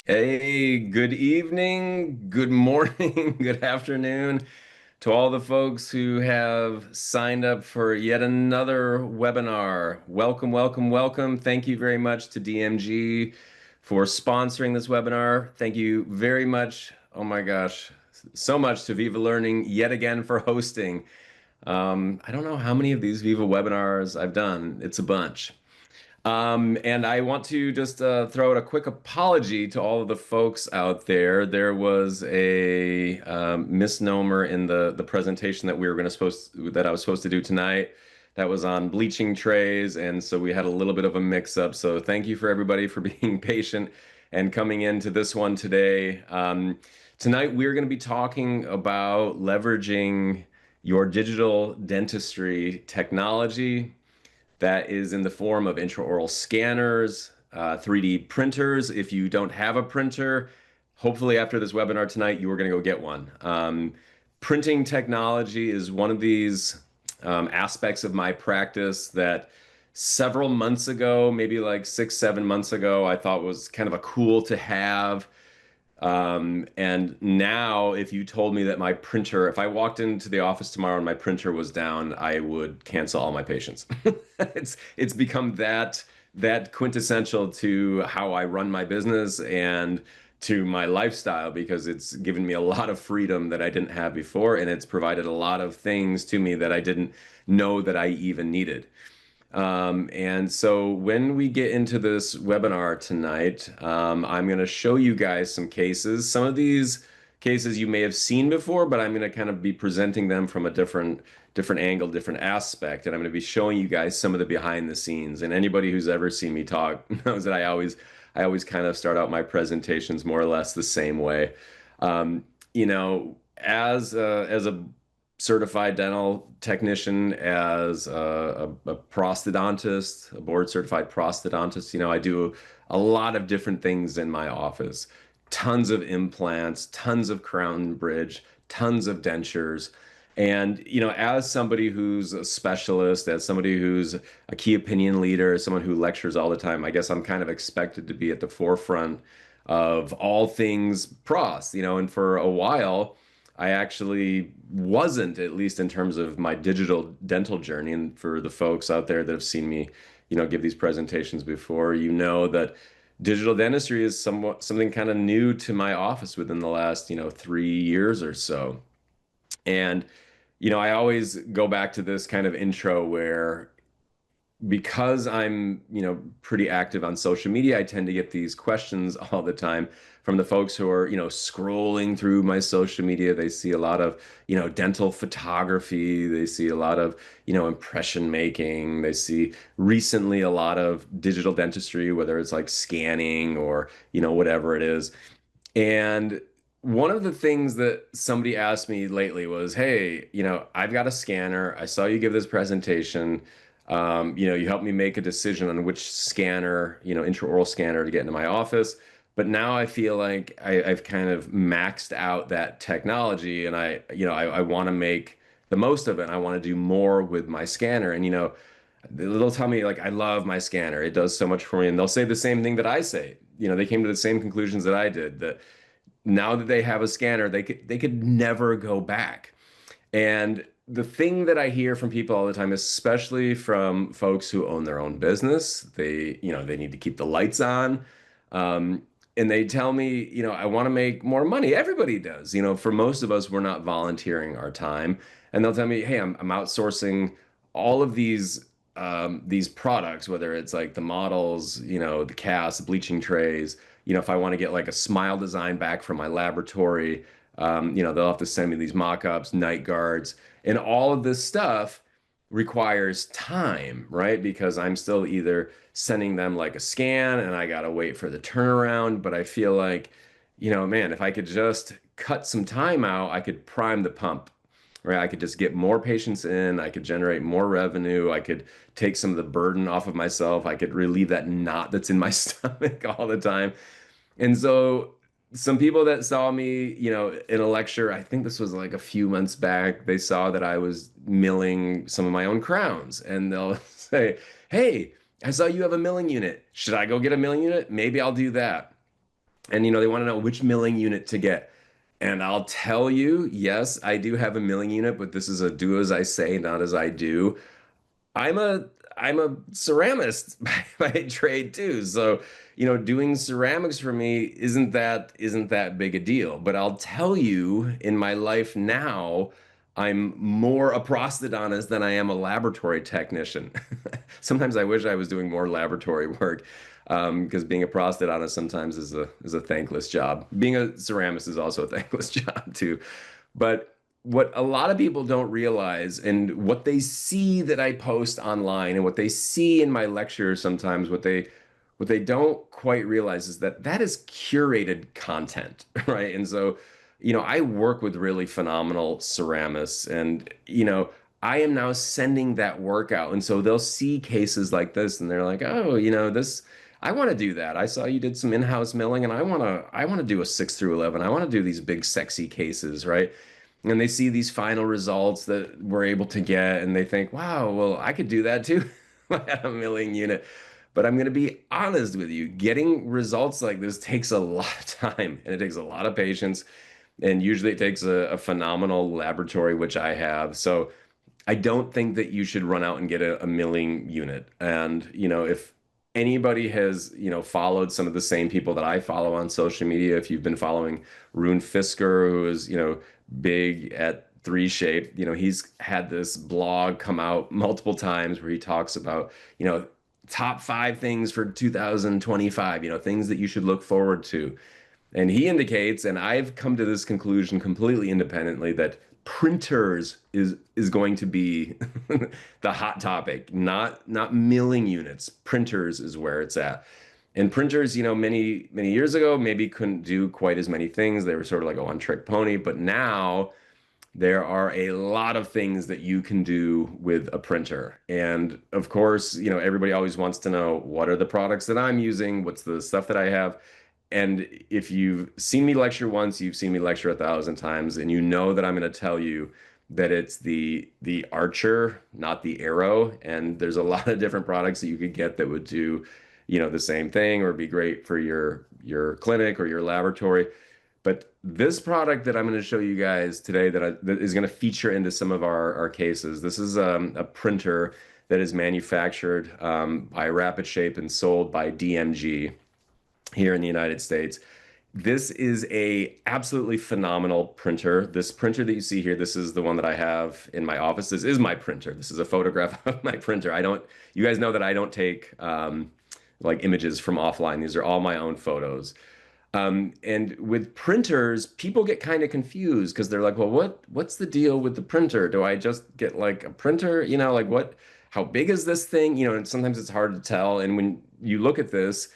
Hey, good evening, good morning, good afternoon to all the folks who have signed up for yet another webinar. Welcome, welcome, welcome. Thank you very much to DMG for sponsoring this webinar. Thank you very much. Oh my gosh, so much to Viva Learning yet again for hosting. I don't know how many of these Viva webinars I've done. It's a bunch. And I want to just throw out a quick apology to all of the folks out there. There was a misnomer in the presentation that we were going to that I was supposed to do tonight. That was on bleaching trays, and so we had a little bit of a mix-up. So thank you for everybody for being patient and coming into this one today. Tonight we're going to be talking about leveraging your digital dentistry technology that is in the form of intraoral scanners, 3D printers. If you don't have a printer, hopefully after this webinar tonight, you are going to go get one. Printing technology is one of these aspects of my practice that several months ago, maybe like 6, 7 months ago, I thought was kind of a cool to have. And now, if you told me that my printer, if I walked into the office tomorrow and my printer was down, I would cancel all my patients. It's become that quintessential to how I run my business and to my lifestyle because it's given me a lot of freedom that I didn't have before, and it's provided a lot of things to me that I didn't know that I even needed. And so when we get into this webinar tonight, I'm going to show you guys some cases. Some of these cases you may have seen before, but I'm going to kind of be presenting them from a different angle, different aspect. And I'm going to be showing you guys some of the behind the scenes. And anybody who's ever seen me talk knows that I always kind of start out my presentations more or less the same way. As a certified dental technician, as a prosthodontist, a board certified prosthodontist. I do a lot of different things in my office. Tons of implants, tons of crown and bridge, tons of dentures. And, as somebody who's a specialist, as somebody who's a key opinion leader, someone who lectures all the time, I guess I'm kind of expected to be at the forefront of all things pros, and for a while, I actually wasn't, at least in terms of my digital dental journey. And for the folks out there that have seen me, give these presentations before, you know that digital dentistry is something kind of new to my office within the last, 3 years or so. And, I always go back to this kind of intro where because I'm, pretty active on social media, I tend to get these questions all the time from the folks who are, scrolling through my social media. They see a lot of, dental photography. They see a lot of, impression making. They see recently a lot of digital dentistry, whether it's like scanning or, whatever it is. And one of the things that somebody asked me lately was, hey, I've got a scanner. I saw you give this presentation. You helped me make a decision on which scanner, intraoral scanner to get into my office. But now I feel like I've kind of maxed out that technology and I want to make the most of it. I want to do more with my scanner. And, they'll tell me like, I love my scanner. It does so much for me. And they'll say the same thing that I say. They came to the same conclusions that I did, that now that they have a scanner, they could never go back. And the thing that I hear from people all the time, especially from folks who own their own business, they need to keep the lights on. And they tell me, I want to make more money. Everybody does. For most of us, we're not volunteering our time. And they'll tell me, hey, I'm outsourcing all of these products, whether it's like the models, the casts, the bleaching trays, if I want to get like a smile design back from my laboratory, they'll have to send me these mock-ups, night guards, and all of this stuff requires time, right? Because I'm still either sending them like a scan and I gotta wait for the turnaround, but I feel like, man, if I could just cut some time out, I could prime the pump, right? I could just get more patients in, I could generate more revenue, I could take some of the burden off of myself, I could relieve that knot that's in my stomach all the time. And so some people that saw me, in a lecture, I think this was like a few months back, they saw that I was milling some of my own crowns and they'll say, hey, I saw you have a milling unit. Should I go get a milling unit? Maybe I'll do that. and they want to know which milling unit to get. And I'll tell you, yes, I do have a milling unit, but this is a do as I say, not as I do. I'm a I'm a ceramist by trade too. So, doing ceramics for me isn't that big a deal. But I'll tell you, in my life now, I'm more a prosthodontist than I am a laboratory technician. Sometimes I wish I was doing more laboratory work, because being a prosthodontist sometimes is a thankless job. Being a ceramist is also a thankless job too. But what a lot of people don't realize, and what they see that I post online and what they see in my lectures sometimes, what they don't quite realize is that that is curated content, right? And so, I work with really phenomenal ceramists, and I am now sending that work out. And so they'll see cases like this and they're like, "Oh, this I want to do that. I saw you did some in-house milling, and I want to do a 6 through 11. I want to do these big sexy cases, right?" And they see these final results that we're able to get, and they think, "Wow, well, I could do that too." At a milling unit. But I'm going to be honest with you, getting results like this takes a lot of time, and it takes a lot of patience. And usually it takes a phenomenal laboratory, which I have. So I don't think that you should run out and get a milling unit. And, if anybody has, followed some of the same people that I follow on social media, if you've been following Rune Fisker, who is, big at 3Shape, he's had this blog come out multiple times where he talks about, top 5 things for 2025, things that you should look forward to. And he indicates, and I've come to this conclusion completely independently, that printers is going to be the hot topic, not milling units. Printers is where it's at. And printers, many years ago maybe couldn't do quite as many things. They were sort of like a one-trick pony, but now there are a lot of things that you can do with a printer. And of course, everybody always wants to know, what are the products that I'm using? What's the stuff that I have? And if you've seen me lecture once, you've seen me lecture 1,000 times, and you know that I'm going to tell you that it's the Archer, not the Arrow. And there's a lot of different products that you could get that would do, the same thing or be great for your clinic or your laboratory. But this product that I'm going to show you guys today, that is going to feature into some of our cases. This is a printer that is manufactured by Rapid Shape and sold by DMG here in the United States. This is a absolutely phenomenal printer. This printer that you see here, this is the one that I have in my office. This is my printer. This is a photograph of my printer. You guys know that I don't take like images from offline. These are all my own photos. And with printers, people get kind of confused because they're like, "Well, what's the deal with the printer? Do I just get like a printer? Like how big is this thing?" And sometimes it's hard to tell. And when you look at this,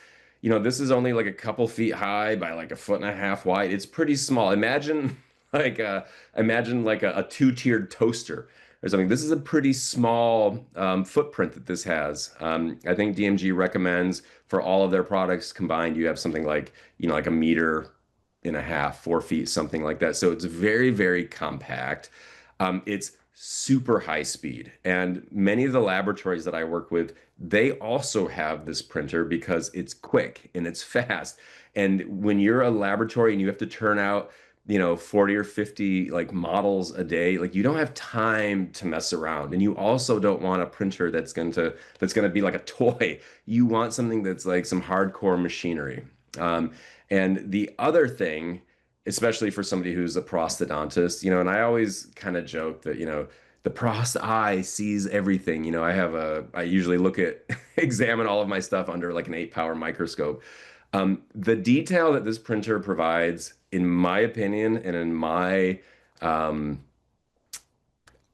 this is only like a couple feet high by like a foot and a half wide. It's pretty small. Imagine like a two-tiered toaster or something. This is a pretty small footprint that this has. I think DMG recommends for all of their products combined, you have something like, like a meter and a half, 4 feet, something like that. So it's very, very compact. It's super high speed. And many of the laboratories that I work with, they also have this printer because it's quick and it's fast. And when you're a laboratory and you have to turn out, 40 or 50 like models a day, like you don't have time to mess around. And you also don't want a printer that's going to be like a toy. You want something that's like some hardcore machinery. And the other thing, especially for somebody who's a prosthodontist, and I always kind of joke that, the prost eye sees everything. I usually examine all of my stuff under like an 8-power microscope. The detail that this printer provides, in my opinion, and in um,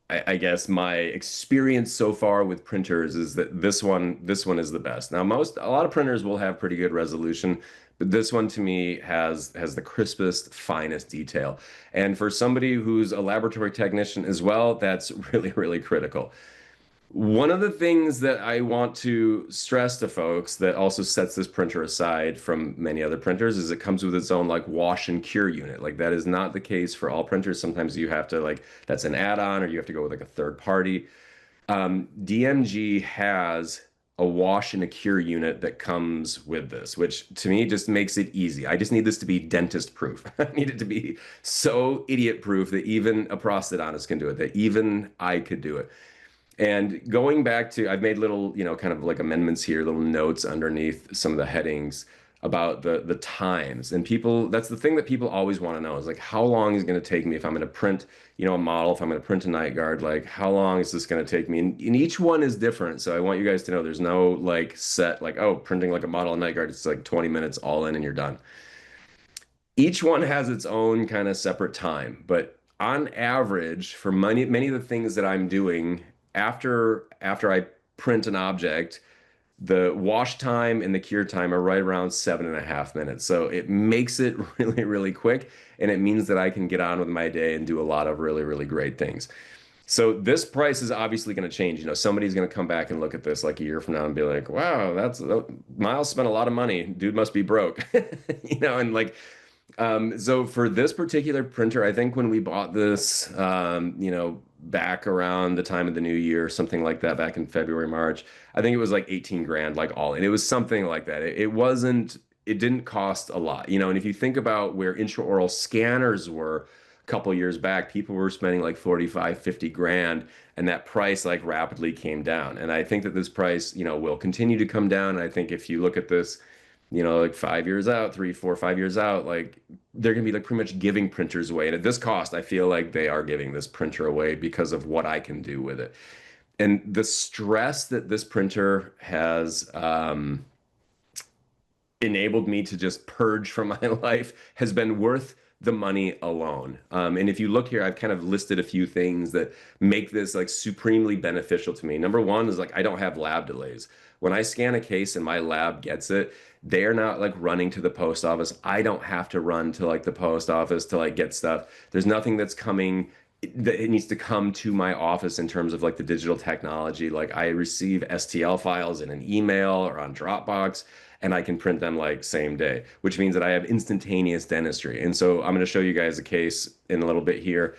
I guess my experience so far with printers, is that this one is the best. Now, a lot of printers will have pretty good resolution, but this one to me has the crispest, finest detail. And for somebody who's a laboratory technician as well, that's really, really critical. One of the things that I want to stress to folks that also sets this printer aside from many other printers is it comes with its own like wash and cure unit. Like that is not the case for all printers. Sometimes you have to that's an add-on, or you have to go with like a third party. DMG has a wash and a cure unit that comes with this, which to me just makes it easy. I just need this to be dentist proof. I need it to be so idiot proof that even a prosthodontist can do it, that even I could do it. And going back to, I've made little, kind of like amendments here, little notes underneath some of the headings about the times. And people, that's the thing that people always want to know is like, how long is it going to take me if I'm going to print, a model, if I'm going to print a night guard, like how long is this going to take me? And each one is different. So I want you guys to know there's no like set, like, oh, printing like a model of night guard, it's like 20 minutes all in and you're done. Each one has its own kind of separate time, but on average, for many of the things that I'm doing after I print an object, the wash time and the cure time are right around 7.5 minutes. So it makes it really, really quick, and it means that I can get on with my day and do a lot of really, really great things. So this price is obviously going to change. Somebody's going to come back and look at this like a year from now and be like, "Wow, that's Miles spent a lot of money. Dude must be broke." And like so for this particular printer, I think when we bought this, back around the time of the new year, something like that, back in February, March, I think it was like 18 grand, like all in. It was something like that. It didn't cost a lot, and if you think about where intraoral scanners were a couple years back, people were spending like 45, 50 grand, and that price like rapidly came down. And I think that this price, will continue to come down. And I think if you look at this, like 5 years out, 3, 4, 5 years out, like they're gonna be like pretty much giving printers away. And at this cost, I feel like they are giving this printer away because of what I can do with it. And the stress that this printer has enabled me to just purge from my life has been worth the money alone. And if you look here, I've kind of listed a few things that make this like supremely beneficial to me. Number one is like I don't have lab delays. When I scan a case and my lab gets it, they're not like running to the post office. I don't have to run to like the post office to like get stuff. There's nothing that's coming that it needs to come to my office in terms of like the digital technology. Like I receive STL files in an email or on Dropbox, and I can print them like same day, which means that I have instantaneous dentistry. And so I'm going to show you guys a case in a little bit here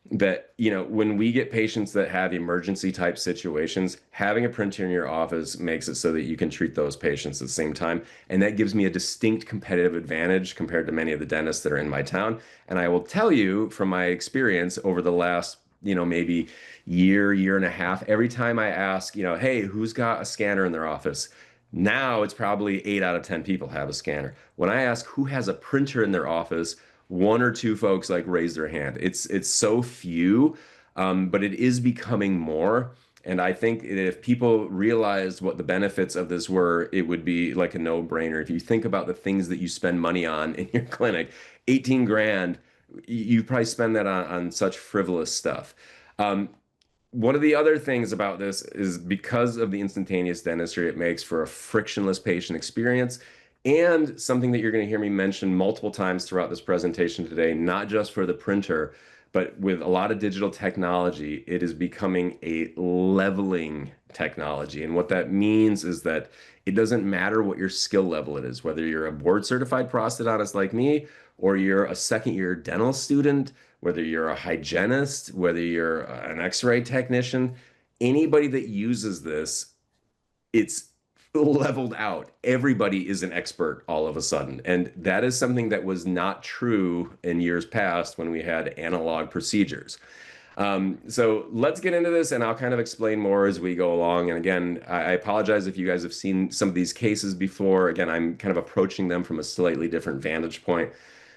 that, when we get patients that have emergency type situations, having a printer in your office makes it so that you can treat those patients at the same time. And that gives me a distinct competitive advantage compared to many of the dentists that are in my town. And I will tell you from my experience over the last, maybe year and a half, every time I ask, hey, who's got a scanner in their office? Now it's probably 8 out of 10 people have a scanner. When I ask who has a printer in their office, one or two folks like raise their hand. It's so few, but it is becoming more. And I think if people realized what the benefits of this were, it would be like a no-brainer. If you think about the things that you spend money on in your clinic, 18 grand, you probably spend that on such frivolous stuff. One of the other things about this is because of the instantaneous dentistry, it makes for a frictionless patient experience. And something that you're going to hear me mention multiple times throughout this presentation today, not just for the printer, but with a lot of digital technology, it is becoming a leveling technology. And what that means is that it doesn't matter what your skill level it is, whether you're a board certified prosthodontist like me, or you're a second year dental student, whether you're a hygienist, whether you're an x-ray technician, anybody that uses this, it's leveled out. Everybody is an expert all of a sudden. And that is something that was not true in years past when we had analog procedures. So let's get into this and I'll kind of explain more as we go along. And again, I apologize if you guys have seen some of these cases before. Again, I'm kind of approaching them from a slightly different vantage point.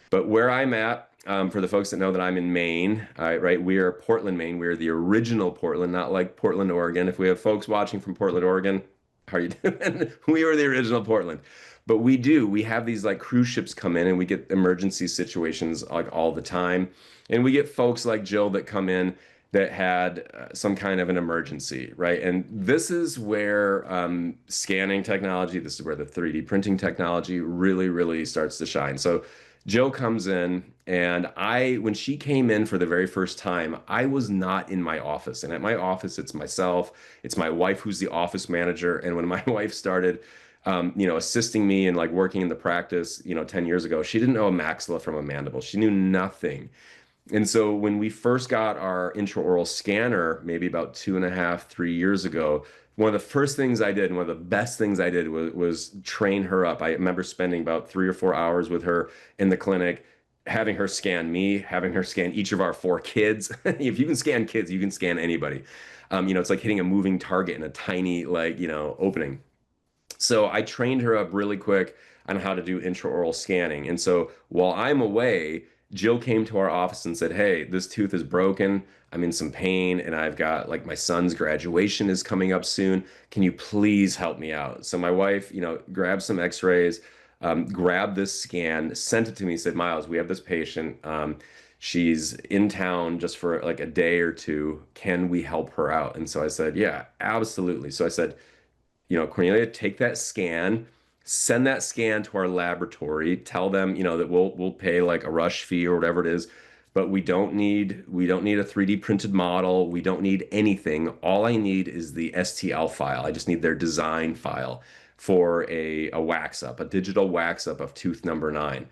But where I'm at, for the folks that know that I'm in Maine, right? We are Portland, Maine. We are the original Portland, not like Portland, Oregon. If we have folks watching from Portland, Oregon, how are you doing? We were the original Portland. But we have these like cruise ships come in and we get emergency situations like all the time. And we get folks like Jill that come in that had some kind of an emergency, right? And this is where scanning technology, this is where the 3D printing technology really, really starts to shine. So Jill comes in, and when she came in for the very first time, I was not in my office. And at my office, it's myself, it's my wife who's the office manager. And when my wife started, assisting me and like working in the practice, 10 years ago, she didn't know a maxilla from a mandible. She knew nothing. And so when we first got our intraoral scanner, maybe about 2.5, 3 years ago, one of the first things I did, and one of the best things I did was train her up. I remember spending about 3 or 4 hours with her in the clinic, having her scan me, having her scan each of our four kids. If you can scan kids, you can scan anybody. It's like hitting a moving target in a tiny, like, opening. So I trained her up really quick on how to do intraoral scanning. And so while I'm away, Jill came to our office and said, "Hey, this tooth is broken. I'm in some pain, and I've got like my son's graduation is coming up soon. Can you please help me out?" So my wife, grabbed some x-rays, grabbed this scan, sent it to me, said, "Miles, we have this patient. She's in town just for like a day or two. Can we help her out?" And so I said, "Yeah, absolutely." So I said, Cornelia, take that scan, send that scan to our laboratory, tell them, that we'll pay like a rush fee or whatever it is, but we don't need a 3D printed model. We don't need anything. All I need is the STL file. I just need their design file for a wax up, a digital wax up of tooth number 9.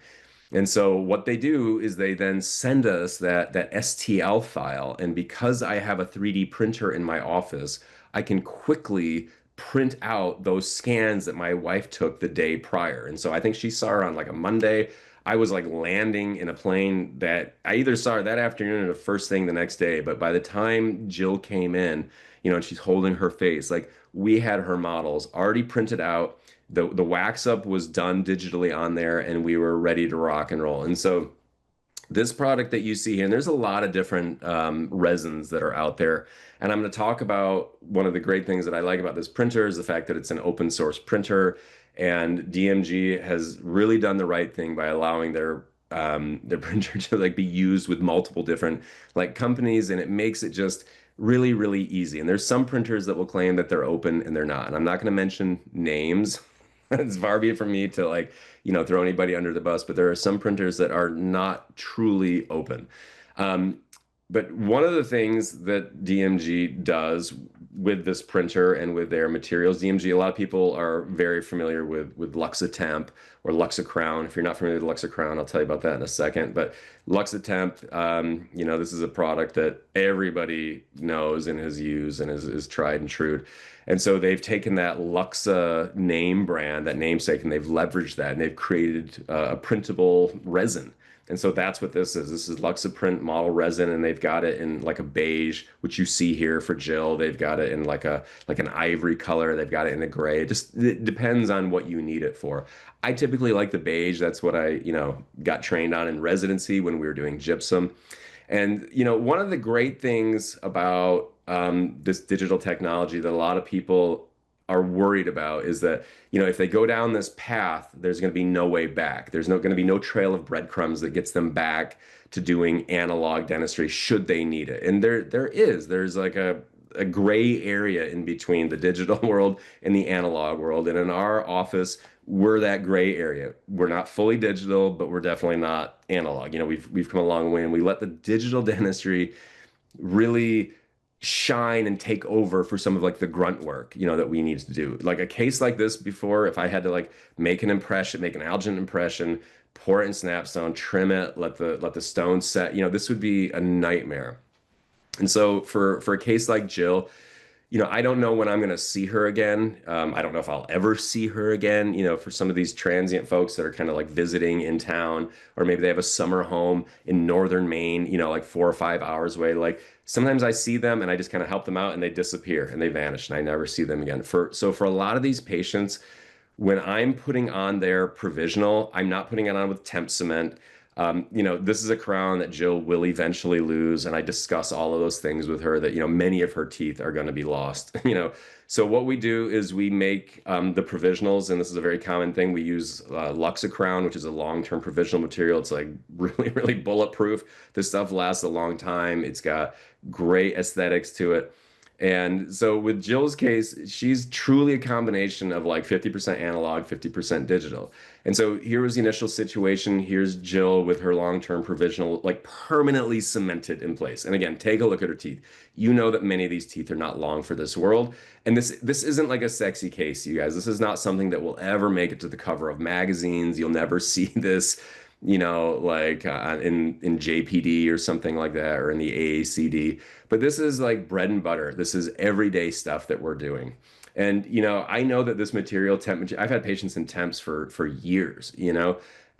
And so what they do is they then send us that STL file. And because I have a 3D printer in my office, I can quickly print out those scans that my wife took the day prior. And so I think she saw her on like a Monday. I was like landing in a plane that I either saw her that afternoon or the first thing the next day. But by the time Jill came in, and she's holding her face, like we had her models already printed out. The wax up was done digitally on there, and we were ready to rock and roll. And so this product that you see here, and there's a lot of different resins that are out there. And I'm going to talk about one of the great things that I like about this printer is the fact that it's an open source printer. And DMG has really done the right thing by allowing their printer to like be used with multiple different like companies, and it makes it just really, really easy. And there's some printers that will claim that they're open and they're not. And I'm not going to mention names. It's far be it from me to like, throw anybody under the bus, but there are some printers that are not truly open. Um, but one of the things that DMG does with this printer and with their materials, DMG, a lot of people are very familiar with Luxatemp or Luxacrown. If you're not familiar with Luxacrown, I'll tell you about that in a second. But Luxatemp, this is a product that everybody knows and has used and is tried and true. And so they've taken that Luxa name brand, that namesake, and they've leveraged that and they've created a printable resin. And so that's what this is. This is Luxaprint model resin, and they've got it in like a beige, which you see here for Jill. They've got it in like an ivory color. They've got it in a gray. It depends on what you need it for. I typically like the beige. That's what I, got trained on in residency when we were doing gypsum. And one of the great things about this digital technology that a lot of people are worried about is that if they go down this path, there's going to be no way back. There's no going to be no trail of breadcrumbs that gets them back to doing analog dentistry should they need it. And there's like a gray area in between the digital world and the analog world. And in our office, we're that gray area. We're not fully digital, but we're definitely not analog. We've come a long way, and we let the digital dentistry really shine and take over for some of like the grunt work, that we need to do. Like a case like this before, if I had to like make an impression, make an algin impression, pour it in Snapstone, trim it, let the stone set, this would be a nightmare. And so for a case like Jill, I don't know when I'm going to see her again. I don't know if I'll ever see her again. For some of these transient folks that are kind of like visiting in town, or maybe they have a summer home in northern Maine, like 4 or 5 hours away. Like sometimes I see them and I just kind of help them out and they disappear and they vanish and I never see them again. So for a lot of these patients, when I'm putting on their provisional, I'm not putting it on with temp cement. This is a crown that Jill will eventually lose, and I discuss all of those things with her that, many of her teeth are going to be lost. So what we do is we make the provisionals, and this is a very common thing. We use Luxacrown, which is a long-term provisional material. It's like really, really bulletproof. This stuff lasts a long time. It's got great aesthetics to it. And so with Jill's case, she's truly a combination of like 50% analog, 50% digital. And so here was the initial situation. Here's Jill with her long-term provisional, like permanently cemented in place. And again, take a look at her teeth. You know that many of these teeth are not long for this world. And this isn't like a sexy case, you guys. This is not something that will ever make it to the cover of magazines. You'll never see this like in JPD or something like that, or in the AACD. But this is like bread and butter. This is everyday stuff that we're doing. And I know that this material I've had patients in temps for years,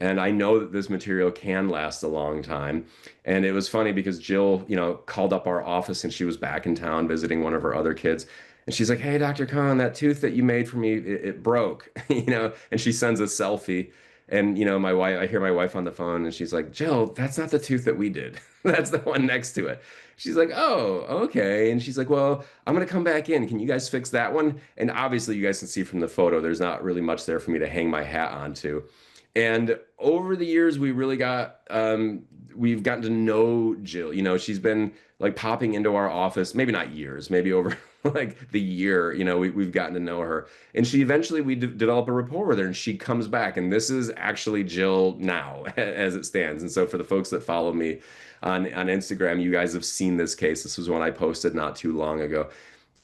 and I know that this material can last a long time. And it was funny because Jill, called up our office and she was back in town visiting one of her other kids. And she's like, "Hey, Dr. Khan, that tooth that you made for me, it broke," and she sends a selfie. And my wife, I hear my wife on the phone and she's like, "Jill, that's not the tooth that we did. That's the one next to it." She's like, "Oh, okay." And she's like, "Well, I'm gonna come back in. Can you guys fix that one?" And obviously, you guys can see from the photo, there's not really much there for me to hang my hat onto. And over the years, we've gotten to know Jill. She's been like popping into our office, maybe not years, maybe over like the year, we've gotten to know her. And she eventually, we develop a rapport with her and she comes back. And this is actually Jill now as it stands. And so for the folks that follow me on Instagram, you guys have seen this case. This was one I posted not too long ago.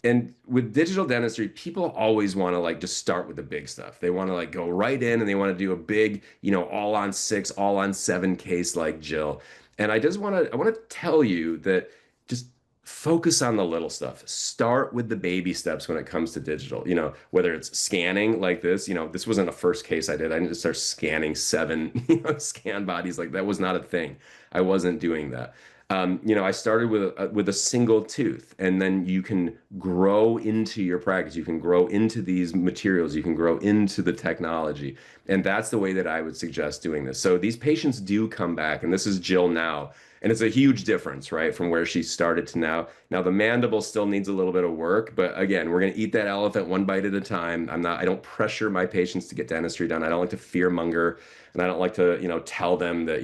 And with digital dentistry, people always want to like just start with the big stuff. They want to like go right in and they want to do a big, all on six, all on seven case like Jill. And I want to tell you that just focus on the little stuff. Start with the baby steps when it comes to digital, whether it's scanning like this, this wasn't a first case I did. I didn't just start scanning seven, scan bodies. Like that was not a thing. I wasn't doing that. I started with a single tooth, and then you can grow into your practice. You can grow into these materials. You can grow into the technology, and that's the way that I would suggest doing this. So these patients do come back, and this is Jill now, and it's a huge difference, right, from where she started to now. Now the mandible still needs a little bit of work, but again, we're going to eat that elephant one bite at a time. I don't pressure my patients to get dentistry done. I don't like to fear monger, and I don't like to, tell them that,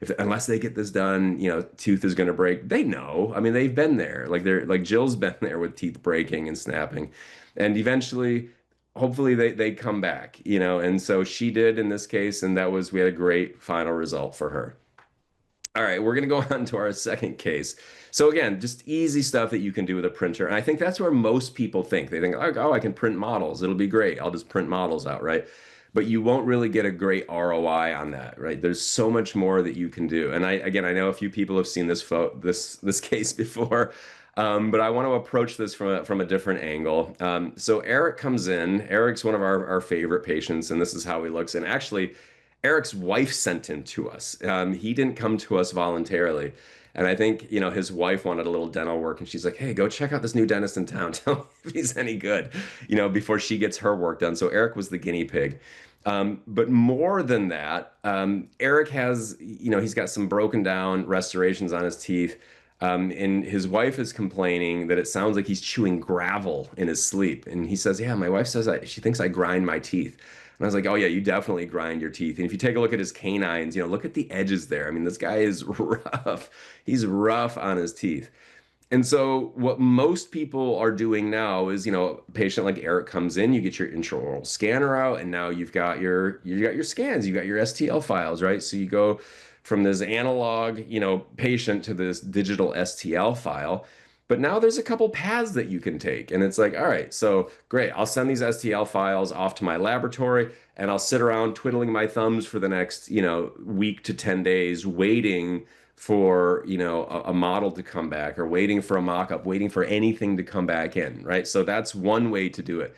if unless they get this done, tooth is going to break. They know. I mean, they've been there. Like they're like Jill's been there with teeth breaking and snapping, and eventually, hopefully, they come back. And so she did in this case, and we had a great final result for her. All right, we're going to go on to our second case. So again, just easy stuff that you can do with a printer. And I think that's where most people think. They think, "Oh, I can print models. It'll be great. I'll just print models out," right? But you won't really get a great ROI on that, right? There's so much more that you can do. And I know a few people have seen this case before, but I want to approach this from a different angle. So Eric comes in. Eric's one of our favorite patients, and this is how he looks. And actually, Eric's wife sent him to us. He didn't come to us voluntarily. And I think, his wife wanted a little dental work, and she's like, "Hey, go check out this new dentist in town. Tell me if he's any good," before she gets her work done. So Eric was the guinea pig. But more than that, Eric has, he's got some broken down restorations on his teeth. And his wife is complaining that it sounds like he's chewing gravel in his sleep. And he says, "Yeah, my wife says she thinks I grind my teeth." And I was like, "Oh yeah, you definitely grind your teeth." And if you take a look at his canines, look at the edges there. I mean, this guy is rough. He's rough on his teeth. And so what most people are doing now is, a patient like Eric comes in, you get your intraoral scanner out, and now you got your scans, you got your STL files, right? So you go from this analog, patient to this digital STL file. But now there's a couple paths that you can take. And it's like, all right, so great. I'll send these STL files off to my laboratory and I'll sit around twiddling my thumbs for the next, week to 10 days, waiting for, a model to come back, or waiting for a mock-up, waiting for anything to come back in, right? So that's one way to do it.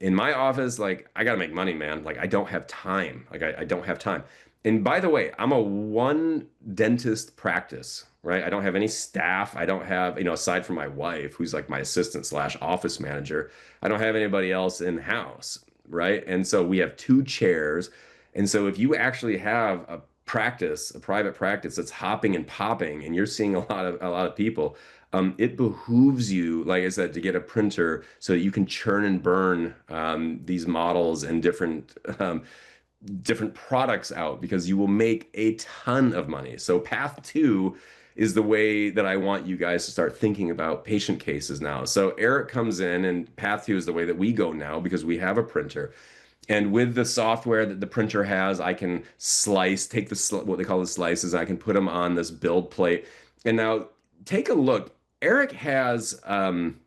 In my office, like, I gotta make money, man. Like, I don't have time. Like, I don't have time. And by the way, I'm a one dentist practice, right? I don't have any staff. I don't have, aside from my wife, who's like my assistant slash office manager, I don't have anybody else in house, right? And so we have two chairs. And so if you actually have a private practice that's hopping and popping, and you're seeing a lot of people, it behooves you, like I said, to get a printer so that you can churn and burn these models and different products out, because you will make a ton of money. So path two is the way that I want you guys to start thinking about patient cases now. So Eric comes in, and path two is the way that we go now because we have a printer. And with the software that the printer has, I can take what they call the slices, and I can put them on this build plate. And now take a look. Eric has on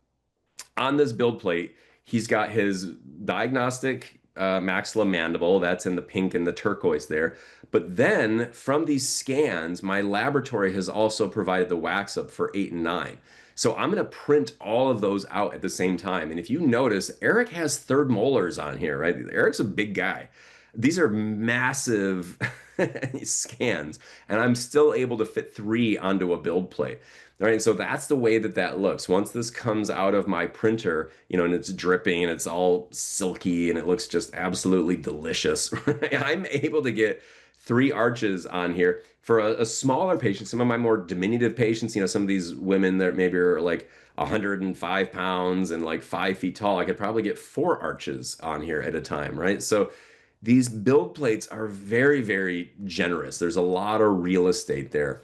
this build plate, he's got his diagnostic maxilla-mandible. That's in the pink and the turquoise there. But then from these scans, my laboratory has also provided the wax up for 8 and 9. So I'm going to print all of those out at the same time. And if you notice, Eric has third molars on here, right? Eric's a big guy. These are massive scans, and I'm still able to fit three onto a build plate. All right, so that's the way that that looks. Once this comes out of my printer, and it's dripping and it's all silky and it looks just absolutely delicious, right? I'm able to get three arches on here for a smaller patient. Some of my more diminutive patients, some of these women that maybe are like 105 pounds and like 5 feet tall, I could probably get four arches on here at a time, right? So these build plates are very, very generous. There's a lot of real estate there.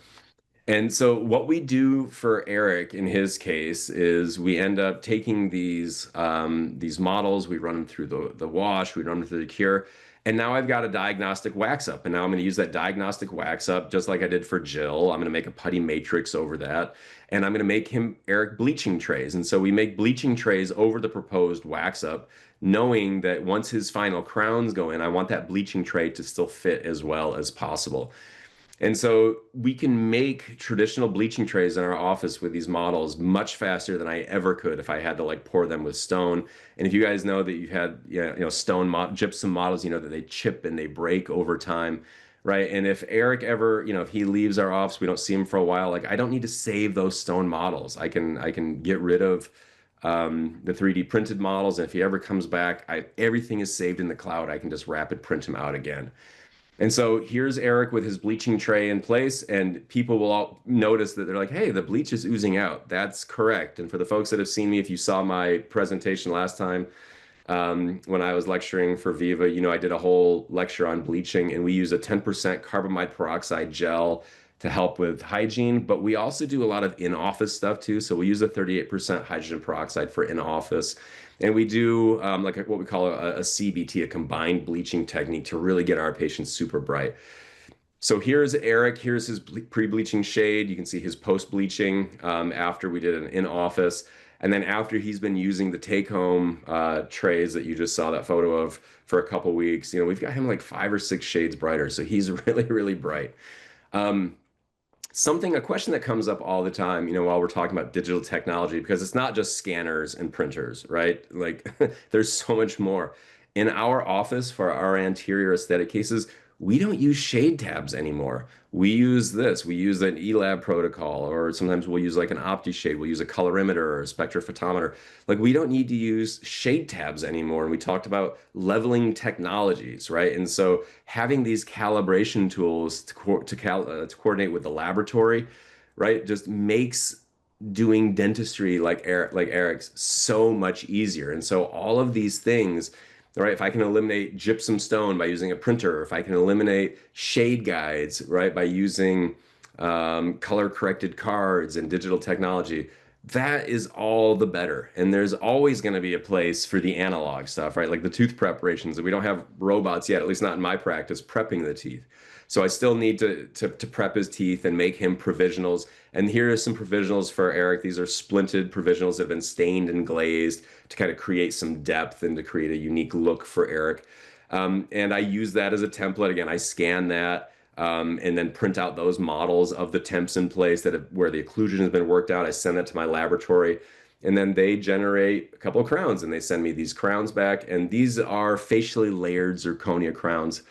And so what we do for Eric in his case is we end up taking these models, we run them through the wash, we run them through the cure, and now I've got a diagnostic wax up, and now I'm going to use that diagnostic wax up just like I did for Jill. I'm going to make a putty matrix over that, and I'm going to make him Eric bleaching trays. And so we make bleaching trays over the proposed wax up, knowing that once his final crowns go in, I want that bleaching tray to still fit as well as possible. And so we can make traditional bleaching trays in our office with these models much faster than I ever could if I had to like pour them with stone. And if you guys know that you've had stone gypsum models, you know that they chip and they break over time, right? And if Eric ever, if he leaves our office, we don't see him for a while, like I don't need to save those stone models. I can get rid of the 3D printed models, and if he ever comes back, everything is saved in the cloud. I can just rapid print him out again. And so here's Eric with his bleaching tray in place, and people will all notice that they're like, hey, the bleach is oozing out. That's correct. And for the folks that have seen me, if you saw my presentation last time when I was lecturing for Viva, I did a whole lecture on bleaching, and we use a 10% carbamide peroxide gel to help with hygiene. But we also do a lot of in-office stuff too. So we use a 38% hydrogen peroxide for in-office. And we do like what we call a CBT, a combined bleaching technique to really get our patients super bright. So here's Eric. Here's his pre-bleaching shade. You can see his post-bleaching after we did an in-office. And then after he's been using the take-home trays that you just saw that photo of for a couple weeks, we've got him like 5 or 6 shades brighter. So he's really, really bright. Um, a question that comes up all the time, while we're talking about digital technology, because it's not just scanners and printers, right? Like there's so much more. In our office for our anterior aesthetic cases, we don't use shade tabs anymore. We use this. We use an ELAB protocol, or sometimes we'll use like an OptiShade. We'll use a colorimeter or a spectrophotometer. Like we don't need to use shade tabs anymore. And we talked about leveling technologies, right? And so having these calibration tools to coordinate with the laboratory, right, just makes doing dentistry like Eric's so much easier. And so all of these things, right? If I can eliminate gypsum stone by using a printer, if I can eliminate shade guides, right, by using color corrected cards and digital technology, that is all the better. And there's always going to be a place for the analog stuff, right? Like the tooth preparations. We don't have robots yet, at least not in my practice, prepping the teeth. So I still need to prep his teeth and make him provisionals. And here are some provisionals for Eric. These are splinted provisionals that have been stained and glazed to kind of create some depth and to create a unique look for Eric. And I use that as a template. Again, I scan that and then print out those models of the temps in place where the occlusion has been worked out. I send that to my laboratory, and then they generate a couple of crowns, and they send me these crowns back. And these are facially layered zirconia crowns.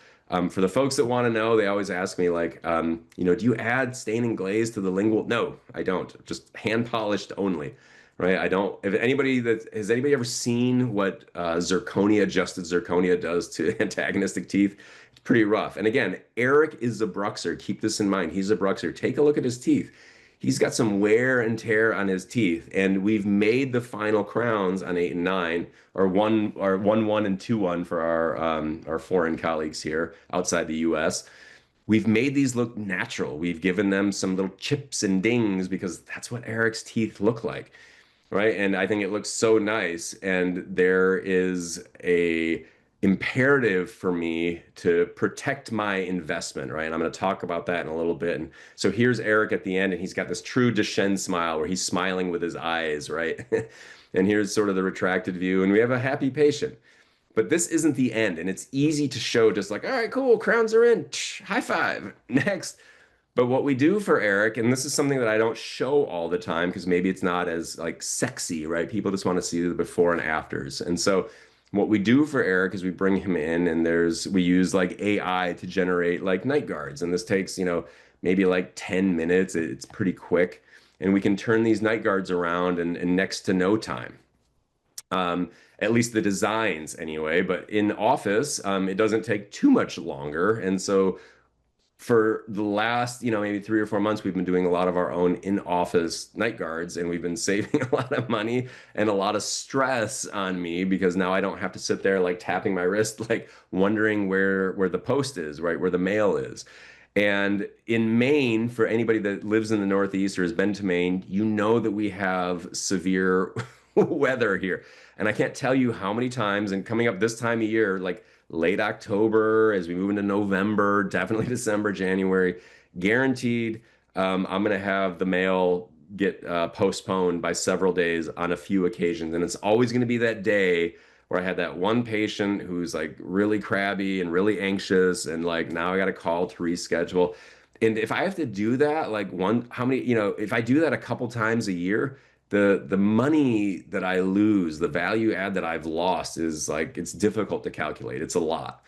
For the folks that want to know, they always ask me like, do you add stain and glaze to the lingual? No, I don't. Just hand polished only, right? I don't. If has anybody ever seen what adjusted zirconia does to antagonistic teeth? It's pretty rough. And again, Eric is a bruxer. Keep this in mind. He's a bruxer. Take a look at his teeth. He's got some wear and tear on his teeth, and we've made the final crowns on 8 and 9, or 1 and 2-1 for our foreign colleagues here outside the U.S. We've made these look natural. We've given them some little chips and dings because that's what Eric's teeth look like, right? And I think it looks so nice. And there is a imperative for me to protect my investment, right? And I'm going to talk about that in a little bit. And so here's Eric at the end, and he's got this true Duchenne smile where he's smiling with his eyes, right? And here's sort of the retracted view, and we have a happy patient. But this isn't the end, and it's easy to show just like, all right, cool, crowns are in, high five, next. But what we do for Eric, and this is something that I don't show all the time because maybe it's not as like sexy, right? People just want to see the before and afters. And so what we do for Eric is we bring him in and we use like AI to generate like night guards. And this takes, maybe like 10 minutes. It's pretty quick. And we can turn these night guards around in next to no time. At least the designs anyway, but in office, it doesn't take too much longer. And so for the last, maybe 3 or 4 months, we've been doing a lot of our own in-office night guards, and we've been saving a lot of money and a lot of stress on me because now I don't have to sit there like tapping my wrist, like wondering where the post is, right, where the mail is. And in Maine, for anybody that lives in the Northeast or has been to Maine, you know that we have severe weather here. And I can't tell you how many times, and coming up this time of year, like late October, as we move into November, definitely December, January, guaranteed, I'm going to have the mail get postponed by several days on a few occasions. And it's always going to be that day where I had that one patient who's like really crabby and really anxious, and like now I got to call to reschedule. And if I have to do that, like how many, if I do that a couple times a year, the money that I lose, the value add that I've lost is like it's difficult to calculate. It's a lot.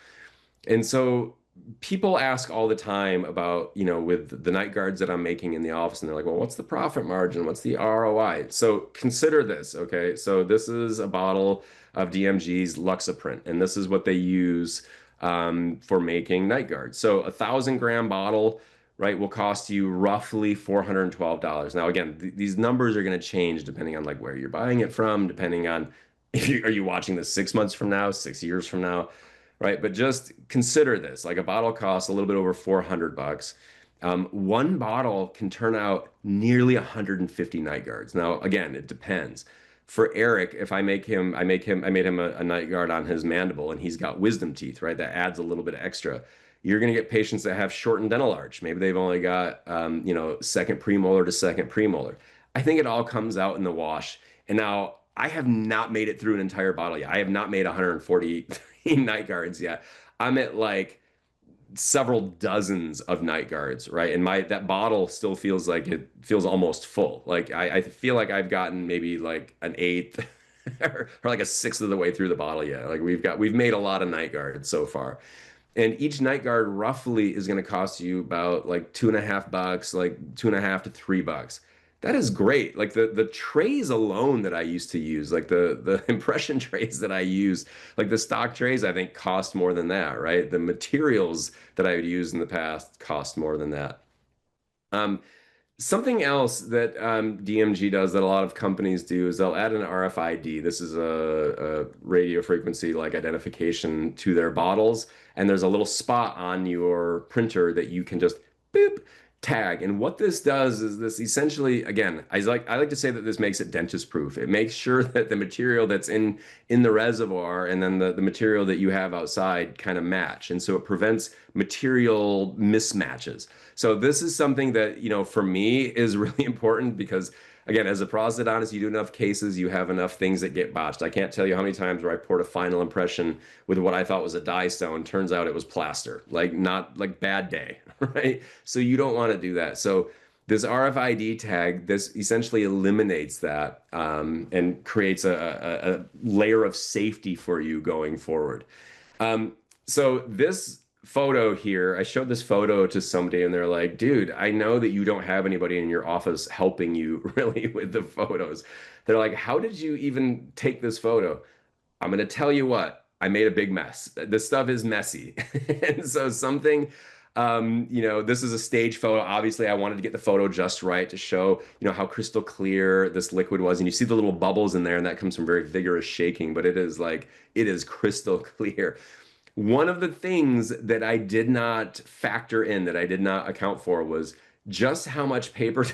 And so people ask all the time about, with the night guards that I'm making in the office, and they're like, well, what's the profit margin? What's the ROI? So consider this, okay? So this is a bottle of DMG's Luxaprint, and this is what they use for making night guards. So 1,000 gram bottle, right, will cost you roughly $412. Now, again, these numbers are going to change depending on like where you're buying it from, depending on if are you watching this 6 months from now, 6 years from now, right? But just consider this, like a bottle costs a little bit over 400 bucks. One bottle can turn out nearly 150 night guards. Now, again, it depends. For Eric, if I made him a night guard on his mandible, and he's got wisdom teeth, right? That adds a little bit extra. You're going to get patients that have shortened dental arch. Maybe they've only got, second premolar to second premolar. I think it all comes out in the wash. And now I have not made it through an entire bottle yet. I have not made 140 night guards yet. I'm at like several dozens of night guards, right? And that bottle still feels like it feels almost full. Like I feel like I've gotten maybe like an eighth or like a sixth of the way through the bottle yet. Like we've made a lot of night guards so far. And each night guard roughly is going to cost you about like $2.50, like 2.50 to $3. That is great. Like the trays alone that I used to use, like the impression trays that I use, like the stock trays, I think cost more than that, right? The materials that I would use in the past cost more than that. Um, Something else that DMG does that a lot of companies do is they'll add an RFID. This is a radio frequency like identification to their bottles, and there's a little spot on your printer that you can just boop tag. And what this does is this essentially, again, I like to say that this makes it dentist proof. It makes sure that the material that's in the reservoir and then the material that you have outside kind of match. And so it prevents material mismatches. So this is something that, for me is really important because again, as a prosthodontist, you do enough cases, you have enough things that get botched. I can't tell you how many times where I poured a final impression with what I thought was a dye stone. Turns out it was plaster, like not like bad day, right? So you don't want to do that. So this RFID tag, this essentially eliminates that and creates a layer of safety for you going forward. So this photo here, I showed this photo to somebody and they're like, dude, I know that you don't have anybody in your office helping you really with the photos. They're like, how did you even take this photo? I'm going to tell you what, I made a big mess. This stuff is messy. And so this is a stage photo. Obviously, I wanted to get the photo just right to show, how crystal clear this liquid was. And you see the little bubbles in there, and that comes from very vigorous shaking, but it is crystal clear. One of the things that I did not factor in, that I did not account for, was just how much paper,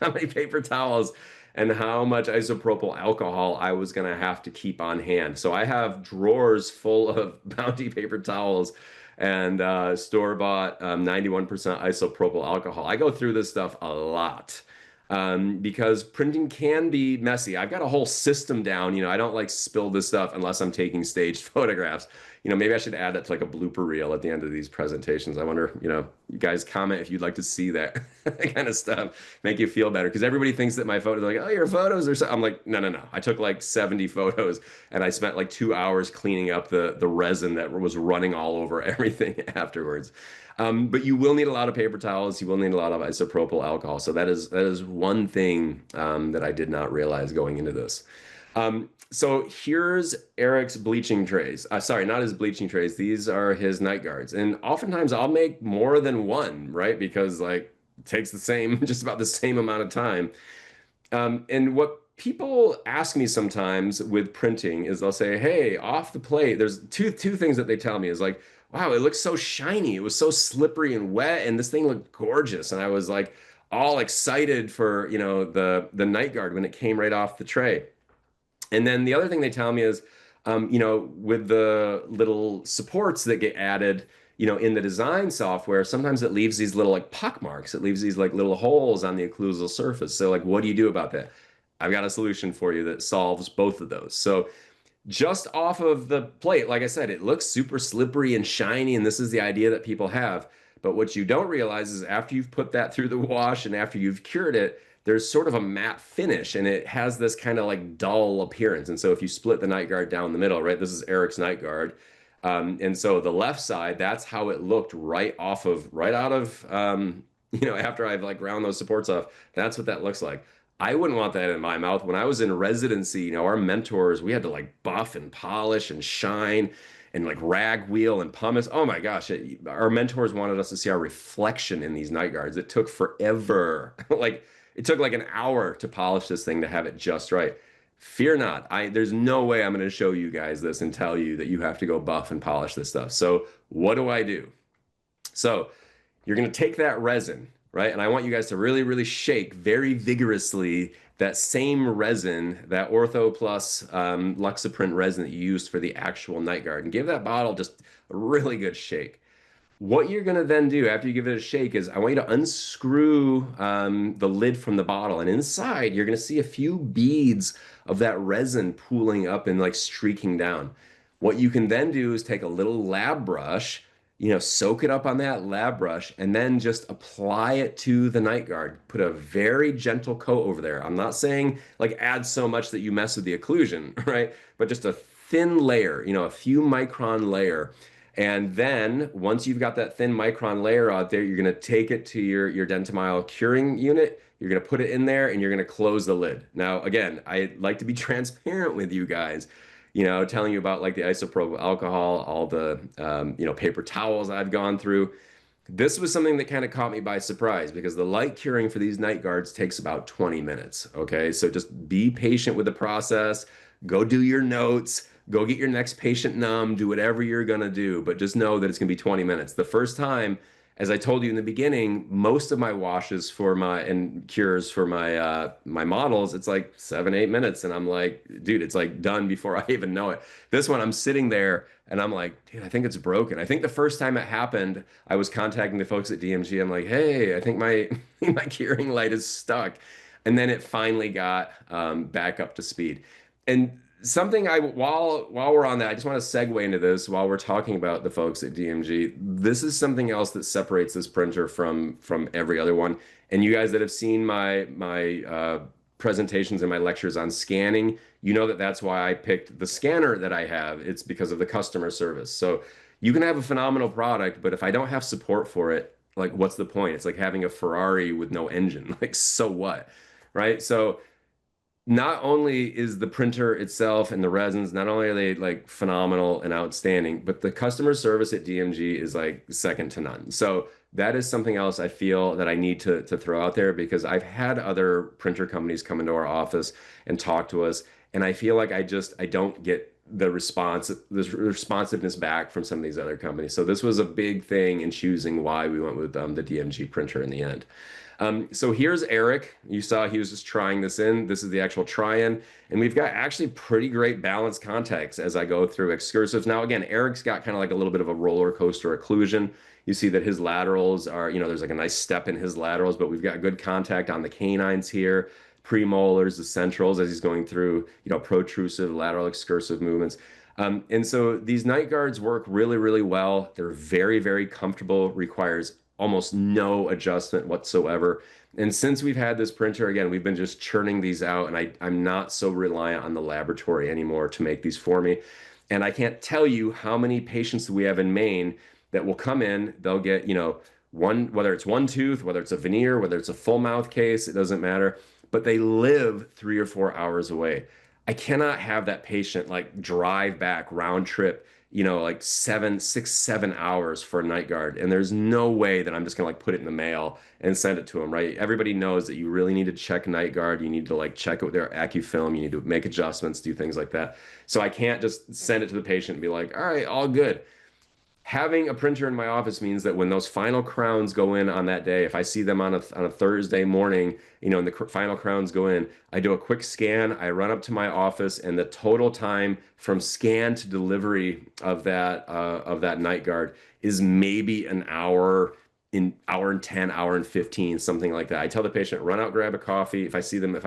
how many paper towels and how much isopropyl alcohol I was going to have to keep on hand. So I have drawers full of Bounty paper towels and store-bought 91% isopropyl alcohol. I go through this stuff a lot. because printing can be messy. I've got a whole system down. I don't like spill this stuff unless I'm taking staged photographs. Maybe I should add that to like a blooper reel at the end of these presentations. I wonder, you guys comment if you'd like to see that kind of stuff, make you feel better. Because everybody thinks that my photos are like, oh, your photos are so. I'm like, no, no, no. I took like 70 photos and I spent like 2 hours cleaning up the resin that was running all over everything afterwards. But you will need a lot of paper towels. You will need a lot of isopropyl alcohol. So that is one thing that I did not realize going into this. So here's Eric's bleaching trays. Sorry, not his bleaching trays. These are his night guards. And oftentimes I'll make more than one, right? Because like it takes the same, just about the same amount of time. And what people ask me sometimes with printing is they'll say, "Hey, off the plate." There's two things that they tell me is like, "Wow, it looks so shiny. It was so slippery and wet, and this thing looked gorgeous." And I was like all excited for the night guard when it came right off the tray. And then the other thing they tell me is, with the little supports that get added, in the design software, sometimes it leaves these little like puck marks. It leaves these like little holes on the occlusal surface. So like, what do you do about that? I've got a solution for you that solves both of those. So just off of the plate, like I said, it looks super slippery and shiny, and this is the idea that people have. But what you don't realize is after you've put that through the wash and after you've cured it, there's sort of a matte finish and it has this kind of like dull appearance. And so if you split the night guard down the middle, right, this is Eric's night guard. And so the left side, that's how it looked right out of, after I've like ground those supports off, that's what that looks like. I wouldn't want that in my mouth. When I was in residency, our mentors, we had to like buff and polish and shine and like rag wheel and pumice. Oh my gosh, our mentors wanted us to see our reflection in these night guards. It took forever. Like it took like an hour to polish this thing to have it just right. Fear not. There's no way I'm going to show you guys this and tell you that you have to go buff and polish this stuff. So what do I do? So you're going to take that resin, right? And I want you guys to really, really shake very vigorously that same resin, that Ortho Plus Luxaprint resin that you used for the actual night guard, and give that bottle just a really good shake. What you're going to then do after you give it a shake is I want you to unscrew the lid from the bottle. And inside, you're going to see a few beads of that resin pooling up and like streaking down. What you can then do is take a little lab brush, soak it up on that lab brush, and then just apply it to the night guard. Put a very gentle coat over there. I'm not saying like add so much that you mess with the occlusion, right? But just a thin layer, a few micron layer. And then once you've got that thin micron layer out there, you're going to take it to your Dentamile curing unit. You're going to put it in there and you're going to close the lid. Now, again, I like to be transparent with you guys, telling you about like the isopropyl alcohol, all the, paper towels I've gone through. This was something that kind of caught me by surprise because the light curing for these night guards takes about 20 minutes. Okay. So just be patient with the process. Go do your notes. Go get your next patient numb. Do whatever you're going to do. But just know that it's going to be 20 minutes. The first time, as I told you in the beginning, most of my washes and cures for my models, it's like 7-8 minutes. And I'm like, dude, it's like done before I even know it. This one, I'm sitting there and I'm like, dude, I think it's broken. I think the first time it happened, I was contacting the folks at DMG. I'm like, hey, I think my my curing light is stuck. And then it finally got back up to speed. And something while we're on that, I just want to segue into this while we're talking about the folks at DMG. This is something else that separates this printer from every other one. And you guys that have seen my presentations and my lectures on scanning, you know that that's why I picked the scanner that I have. It's because of the customer service. So you can have a phenomenal product, but if I don't have support for it, like what's the point? It's like having a Ferrari with no engine. Like, so what? Right? So not only is the printer itself and the resins, not only are they like phenomenal and outstanding, but the customer service at DMG is like second to none. So that is something else I feel that I need to throw out there because I've had other printer companies come into our office and talk to us, and I feel like I don't get the responsiveness back from some of these other companies. So this was a big thing in choosing why we went with the DMG printer in the end. So here's Eric. You saw he was just trying this in. This is the actual try-in. And we've got actually pretty great balanced contacts as I go through excursives. Now, again, Eric's got kind of like a little bit of a roller coaster occlusion. You see that his laterals are, there's like a nice step in his laterals, but we've got good contact on the canines here, premolars, the centrals as he's going through, protrusive, lateral excursive movements. And so these night guards work really, really well. They're very, very comfortable, requires almost no adjustment whatsoever. And since we've had this printer, again, we've been just churning these out, and I'm not so reliant on the laboratory anymore to make these for me. And I can't tell you how many patients we have in Maine that will come in, they'll get, one, whether it's one tooth, whether it's a veneer, whether it's a full mouth case, it doesn't matter, but they live 3 or 4 hours away. I cannot have that patient like drive back round trip, like 7 6 7 hours for a night guard. And there's no way that I'm just gonna like put it in the mail and send it to them, right? Everybody knows that you really need to check night guard. You need to like check it with their AccuFilm. You need to make adjustments, do things like that. So I can't just send it to the patient and be like, all right, all good. Having a printer in my office means that when those final crowns go in on that day, if I see them on a Thursday morning, and the final crowns go in, I do a quick scan, I run up to my office, and the total time from scan to delivery of that night guard is maybe an hour, in hour and 10, hour and 15, something like that. I tell the patient, run out, grab a coffee. If I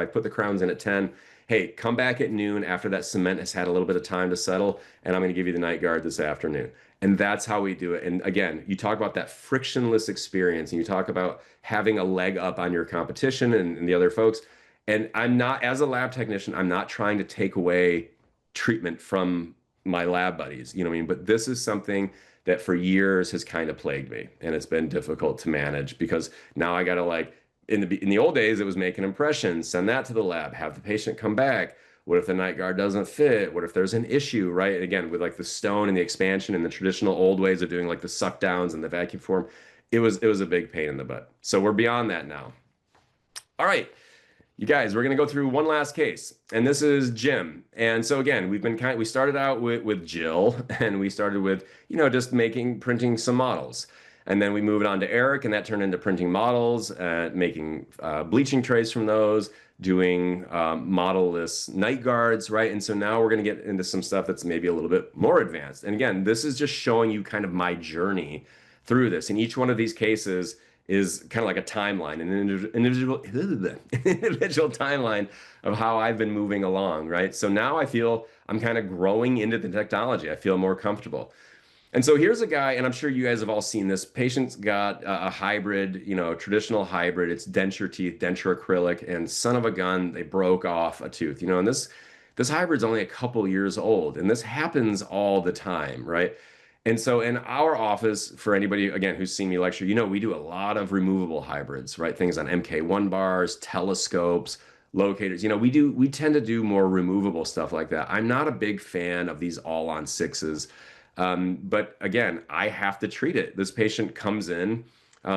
put the crowns in at 10, hey, come back at noon after that cement has had a little bit of time to settle, and I'm going to give you the night guard this afternoon. And that's how we do it. And again, you talk about that frictionless experience, and you talk about having a leg up on your competition and the other folks. And I'm not, as a lab technician, I'm not trying to take away treatment from my lab buddies, you know what I mean? But this is something that for years has kind of plagued me, and it's been difficult to manage because now I got to like, in the old days, it was make an impression, send that to the lab, have the patient come back. What if the night guard doesn't fit? What if there's an issue, right? And again, with like the stone and the expansion and the traditional old ways of doing like the suck downs and the vacuum form, it was a big pain in the butt. So we're beyond that now. All right, you guys, we're gonna go through one last case, and this is Jim. And so again, we started out with Jill, and we started with just printing some models. And then we moved on to Eric, and that turned into printing models, making bleaching trays from those, doing model-less night guards, right? And so now we're going to get into some stuff that's maybe a little bit more advanced. And again, this is just showing you kind of my journey through this. And each one of these cases is kind of like a timeline, an individual timeline of how I've been moving along, right? So now I feel I'm kind of growing into the technology. I feel more comfortable. And so here's a guy, and I'm sure you guys have all seen this. Patient's got a hybrid, traditional hybrid. It's denture teeth, denture acrylic, and son of a gun, they broke off a tooth. And this hybrid's only a couple years old, and this happens all the time, right? And so in our office, for anybody again who's seen me lecture, we do a lot of removable hybrids, right? Things on MK1 bars, telescopes, locators. We tend to do more removable stuff like that. I'm not a big fan of these all-on sixes. But again, I have to treat it. This patient comes in,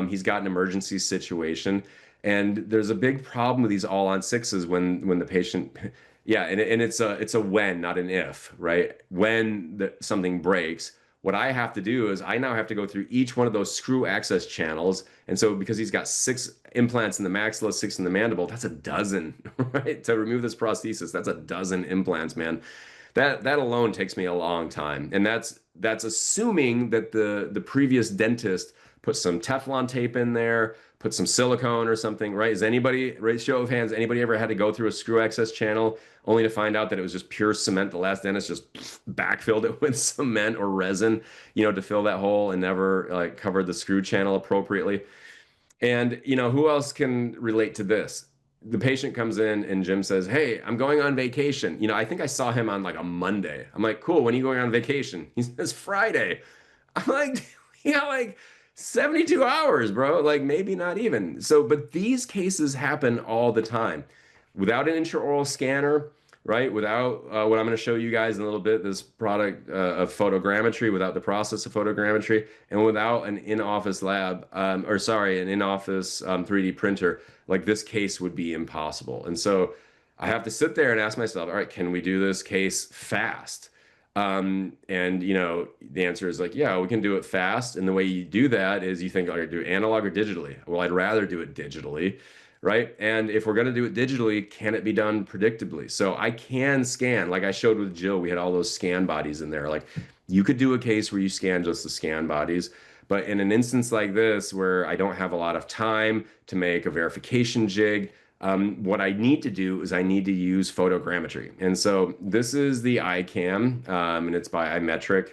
he's got an emergency situation, and there's a big problem with these all on sixes when the patient, yeah, and it's a when, not an if, right? When something breaks, what I have to do is I now have to go through each one of those screw access channels. And so because he's got 6 implants in the maxilla, 6 in the mandible, that's a dozen, right? To remove this prosthesis, that's a dozen implants, man. That alone takes me a long time, and that's assuming that the previous dentist put some Teflon tape in there, put some silicone or something, right? Show of hands, anybody ever had to go through a screw access channel only to find out that it was just pure cement? The last dentist just backfilled it with cement or resin, to fill that hole, and never like covered the screw channel appropriately. And who else can relate to this? The patient comes in and Jim says, hey, I'm going on vacation. I think I saw him on like a Monday. I'm like, cool, when are you going on vacation? He says, Friday. I'm like, like 72 hours, bro. Like maybe not even. So, but these cases happen all the time without an intraoral scanner, right? Without what I'm going to show you guys in a little bit, this product of photogrammetry, without the process of photogrammetry, and without an in-office lab, an in-office 3D printer, like this case would be impossible. And so I have to sit there and ask myself, all right, can we do this case fast? And the answer is like, yeah, we can do it fast. And the way you do that is you think, all right, do it analog or digitally? Well, I'd rather do it digitally, right? And if we're going to do it digitally, can it be done predictably? So I can scan, like I showed with Jill, we had all those scan bodies in there. Like you could do a case where you scan just the scan bodies, But in an instance like this, where I don't have a lot of time to make a verification jig, what I need to do is I need to use photogrammetry. And so this is the iCam, and it's by iMetric.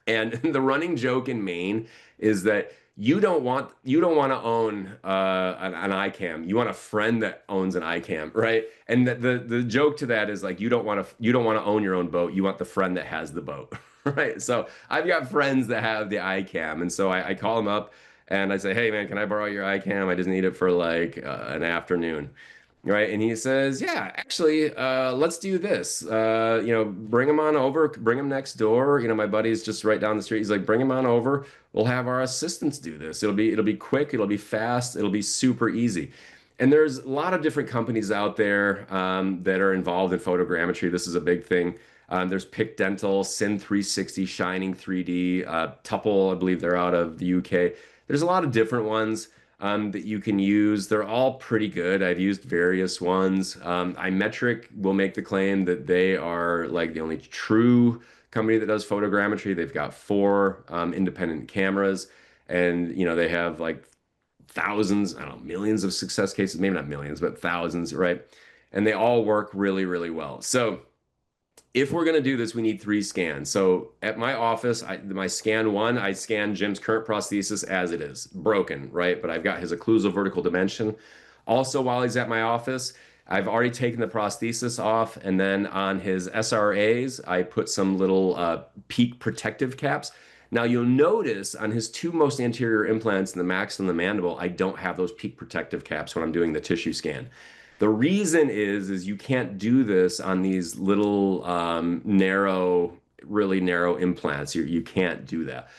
And the running joke in Maine is that you don't want to own an iCam. You want a friend that owns an iCam, right? And the joke to that is like you don't want to own your own boat. You want the friend that has the boat, right? So I've got friends that have the iCam, and so I call them up and I say, hey man, can I borrow your iCam? I just need it for like an afternoon. Right. And he says, yeah, actually, let's do this. Bring him on over, bring him next door. My buddy's just right down the street. He's like, bring him on over. We'll have our assistants do this. It'll be quick, it'll be fast, it'll be super easy. And there's a lot of different companies out there that are involved in photogrammetry. This is a big thing. There's Pic Dental, Sin 360, Shining 3D, Tuple, I believe they're out of the UK. There's a lot of different ones that you can use. They're all pretty good. I've used various ones. iMetric will make the claim that they are like the only true company that does photogrammetry. They've got four independent cameras, and they have like thousands, I don't know, millions of success cases, maybe not millions, but thousands, right? And they all work really, really well. So if we're going to do this, we need three scans. So at my office, my scan one, I scan Jim's current prosthesis as it is, broken, right? But I've got his occlusal vertical dimension. Also, while he's at my office, I've already taken the prosthesis off, and then on his SRAs, I put some little peak protective caps. Now you'll notice on his two most anterior implants, the max and the mandible, I don't have those peak protective caps when I'm doing the tissue scan. The reason is you can't do this on these little narrow, really narrow implants. You can't do that.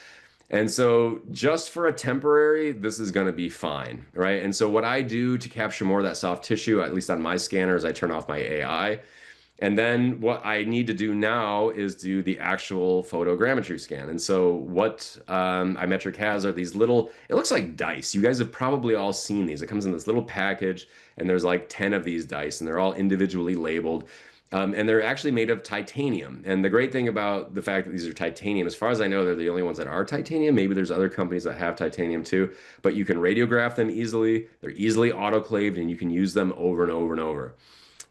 And so just for a temporary, this is going to be fine, right? And so what I do to capture more of that soft tissue, at least on my scanner, is I turn off my AI. And then what I need to do now is do the actual photogrammetry scan. And so what iMetric has are these little, it looks like dice. You guys have probably all seen these. It comes in this little package, and there's like 10 of these dice, and they're all individually labeled. And they're actually made of titanium. And the great thing about the fact that these are titanium, as far as I know, they're the only ones that are titanium. Maybe there's other companies that have titanium too, but you can radiograph them easily. They're easily autoclaved, and you can use them over and over and over.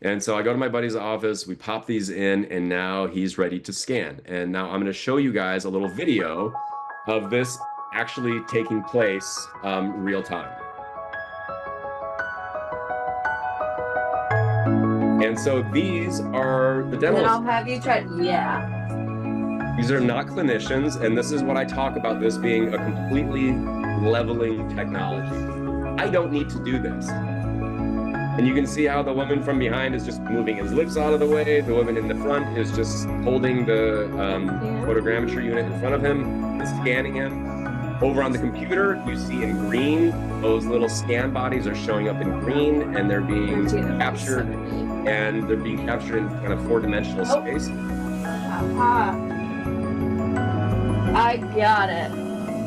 And so I go to my buddy's office, we pop these in, and now he's ready to scan. And now I'm going to show you guys a little video of this actually taking place real time. And so these are the Then I'll dentalists. have you try. Yeah. These are not clinicians, and this is what I talk about this being a completely leveling technology. I don't need to do this. And you can see how the woman from behind is just moving his lips out of the way. The woman in the front is just holding the photogrammetry unit in front of him, scanning him. Over on the computer, you see in green, those little scan bodies are showing up in green, and they're being captured, and they're being captured in kind of four-dimensional space. I got it.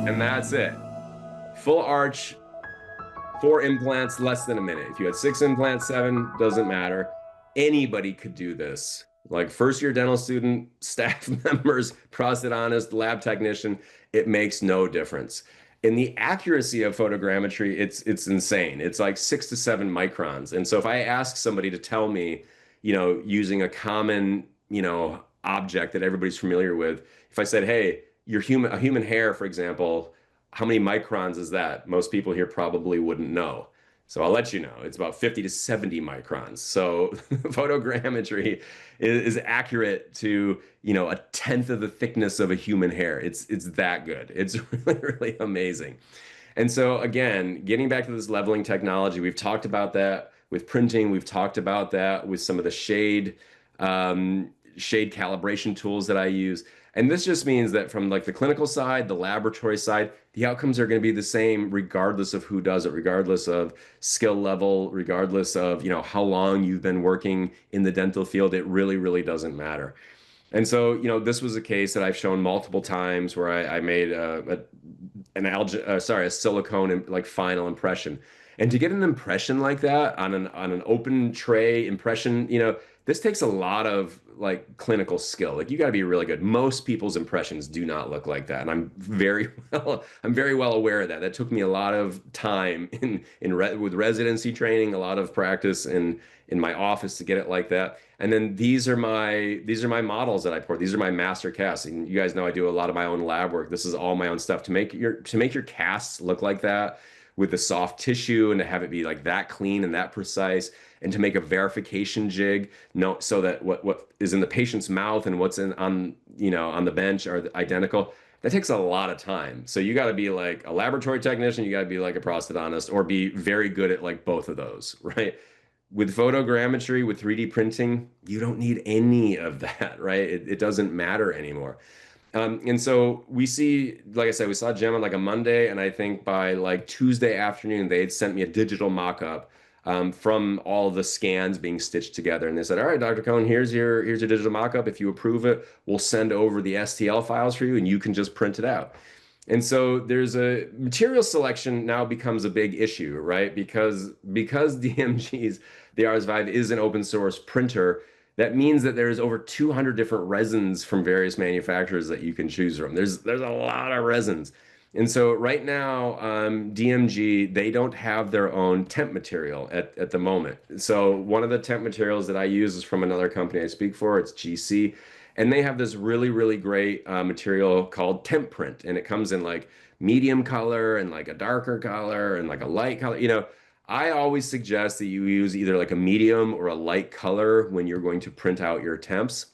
And that's it. Full arch, 4 implants, less than a minute. If you had 6 implants, 7, doesn't matter. Anybody could do this. Like first-year dental student, staff members, prosthodontist, lab technician, it makes no difference. In the accuracy of photogrammetry, it's insane. It's like 6 to 7 microns. And so if I ask somebody to tell me, using a common, object that everybody's familiar with, if I said, hey, a human hair, for example, how many microns is that? Most people here probably wouldn't know. So I'll let you know. It's about 50 to 70 microns. So photogrammetry is accurate to, a tenth of the thickness of a human hair. It's that good. It's really, really amazing. And so again, getting back to this leveling technology, we've talked about that with printing. We've talked about that with some of the shade calibration tools that I use. And this just means that from like the clinical side, the laboratory side, the outcomes are going to be the same regardless of who does it, regardless of skill level, regardless of, how long you've been working in the dental field. It really, really doesn't matter. And so, this was a case that I've shown multiple times where I made a silicone like final impression. And to get an impression like that on an open tray impression, this takes a lot of like clinical skill. Like you got to be really good. Most people's impressions do not look like that, and I'm very well aware of that. That took me a lot of time with residency training, a lot of practice in my office to get it like that. And then these are my models that I pour. These are my master casts. And you guys know I do a lot of my own lab work. This is all my own stuff to make your casts look like that with the soft tissue and to have it be like that clean and that precise and to make a verification jig no so that what is in the patient's mouth and what's in on on the bench are identical. That takes a lot of time. So you got to be like a laboratory technician, you got to be like a prosthodontist or be very good at like both of those, right? With photogrammetry, with 3D printing, you don't need any of that, right? It doesn't matter anymore. And so we see, like I said, we saw Jim on like a Monday, and I think by like Tuesday afternoon, they had sent me a digital mock-up from all the scans being stitched together. And they said, "All right, Dr. Cohen, here's your digital mock-up. If you approve it, we'll send over the STL files for you, and you can just print it out." And so there's a material selection now becomes a big issue, right? Because DMG's the RS5 is an open source printer, that means that there's over 200 different resins from various manufacturers that you can choose from. There's a lot of resins. And so right now, DMG, they don't have their own temp material at the moment. So one of the temp materials that I use is from another company I speak for. It's GC. And they have this really, really great material called temp print. And it comes in like medium color and like a darker color and like a light color. I always suggest that you use either like a medium or a light color when you're going to print out your temps.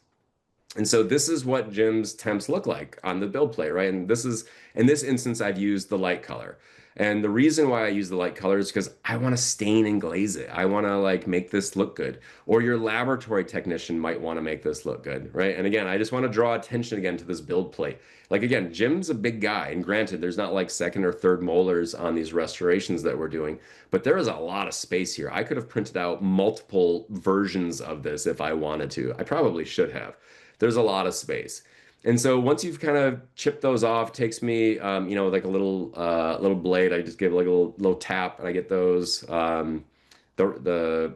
And so this is what Jim's temps look like on the build plate, right? And this is, in this instance, I've used the light color. And the reason why I use the light color is because I want to stain and glaze it. I want to like make this look good. Or your laboratory technician might want to make this look good, right? And again, I just want to draw attention again to this build plate. Like again, Jim's a big guy, and granted, there's not like second or third molars on these restorations that we're doing, but there is a lot of space here. I could have printed out multiple versions of this if I wanted to. I probably should have. There's a lot of space. And so once you've kind of chipped those off, it takes me, like a little blade. I just give like a little tap, and I get those the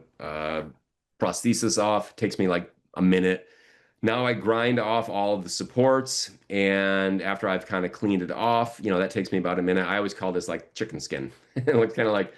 prosthesis off. It takes me like a minute. Now I grind off all of the supports, and after I've kind of cleaned it off, that takes me about a minute. I always call this like chicken skin. It looks kind of like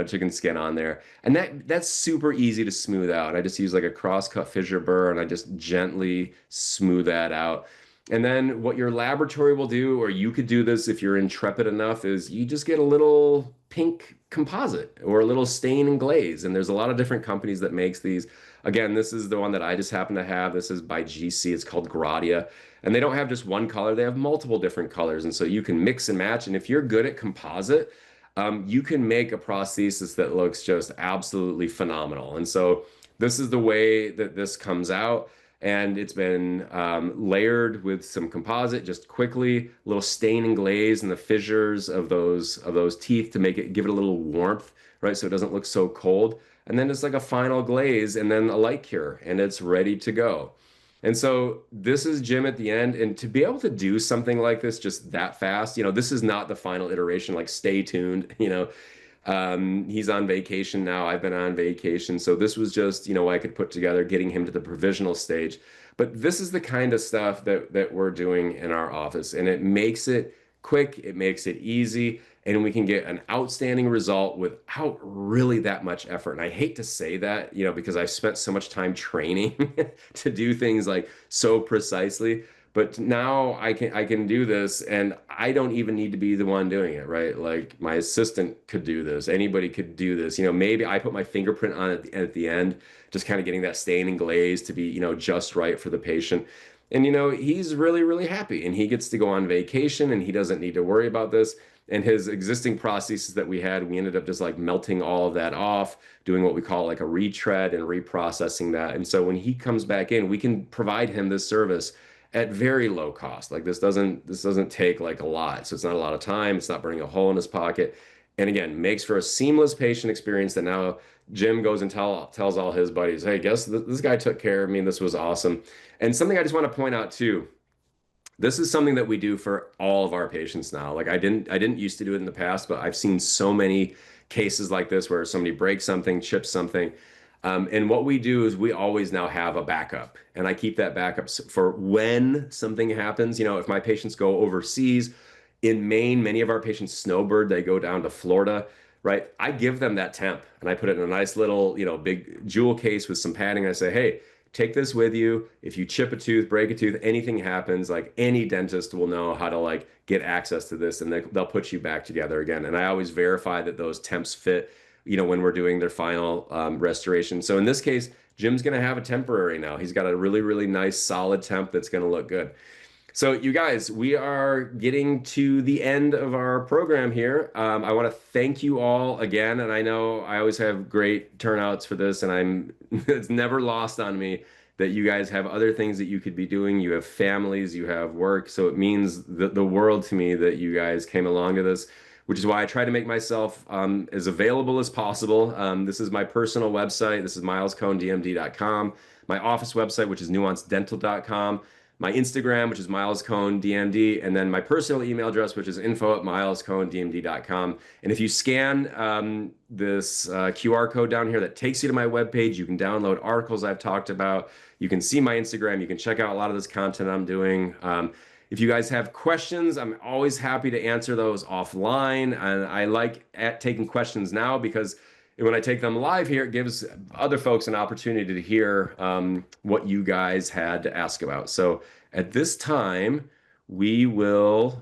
chicken skin on there. And that's super easy to smooth out. I just use like a cross-cut fissure burr and I just gently smooth that out. And then what your laboratory will do, or you could do this if you're intrepid enough, is you just get a little pink composite or a little stain and glaze. And there's a lot of different companies that makes these. Again, this is the one that I just happen to have. This is by GC. It's called Gradia. And they don't have just one color, they have multiple different colors. And so you can mix and match. And if you're good at composite, you can make a prosthesis that looks just absolutely phenomenal. And so this is the way that this comes out. And it's been layered with some composite just quickly, a little stain and glaze in the fissures of those teeth to give it a little warmth, right? So it doesn't look so cold. And then it's like a final glaze and then a light cure, and it's ready to go. And so this is Jim at the end. And to be able to do something like this just that fast, this is not the final iteration, like stay tuned, he's on vacation now. I've been on vacation. So this was just, I could put together getting him to the provisional stage. But this is the kind of stuff that we're doing in our office. And it makes it quick, it makes it easy, and we can get an outstanding result without really that much effort. And I hate to say that, because I've spent so much time training to do things like so precisely. But now I can do this, and I don't even need to be the one doing it, right? Like my assistant could do this. Anybody could do this. Maybe I put my fingerprint on it at the end, just kind of getting that stain and glaze to be, just right for the patient. And he's really, really happy, and he gets to go on vacation, and he doesn't need to worry about this. And his existing prostheses that we had, we ended up just like melting all of that off, doing what we call like a retread and reprocessing that. And so when he comes back in, we can provide him this service at very low cost. Like this doesn't take like a lot. So it's not a lot of time. It's not burning a hole in his pocket. And again, makes for a seamless patient experience that now Jim goes and tells all his buddies, "Hey, guess this guy took care of me. This was awesome." And something I just want to point out too, this is something that we do for all of our patients now. Like I didn't used to do it in the past, but I've seen so many cases like this where somebody breaks something, chips something. And what we do is we always now have a backup, and I keep that backup for when something happens. You know, if my patients go overseas, in Maine, many of our patients snowbird, they go down to Florida, right? I give them that temp and I put it in a nice little, big jewel case with some padding. I say, hey, take this with you. If you chip a tooth, break a tooth, anything happens, like any dentist will know how to like get access to this and they'll put you back together again. And I always verify that those temps fit, when we're doing their final restoration. So in this case, Jim's going to have a temporary now. He's got a really, really nice solid temp that's going to look good. So, you guys, we are getting to the end of our program here. I want to thank you all again, and I know I always have great turnouts for this, and it's never lost on me that you guys have other things that you could be doing. You have families, you have work, so it means the world to me that you guys came along to this, which is why I try to make myself as available as possible. This is my personal website. This is milescohndmd.com. My office website, which is nuancedental.com, my Instagram, which is Miles Cohn DMD, and then my personal email address, which is info@milescohndmd.com. And if you scan this QR code down here that takes you to my webpage, you can download articles I've talked about. You can see my Instagram. You can check out a lot of this content I'm doing. If you guys have questions, I'm always happy to answer those offline. And I like taking questions now because when I take them live here, it gives other folks an opportunity to hear what you guys had to ask about. So at this time, we will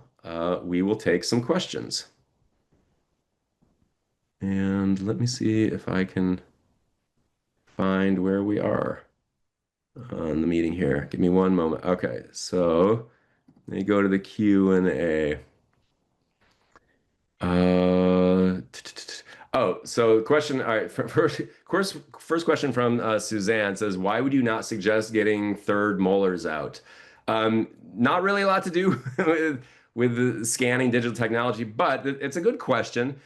take some questions. And let me see if I can find where we are on the meeting here. Give me one moment. Okay, so let me go to the Q&A. Oh, so question. All right, first question from Suzanne says, "Why would you not suggest getting third molars out?" Not really a lot to do with the scanning digital technology, but it's a good question.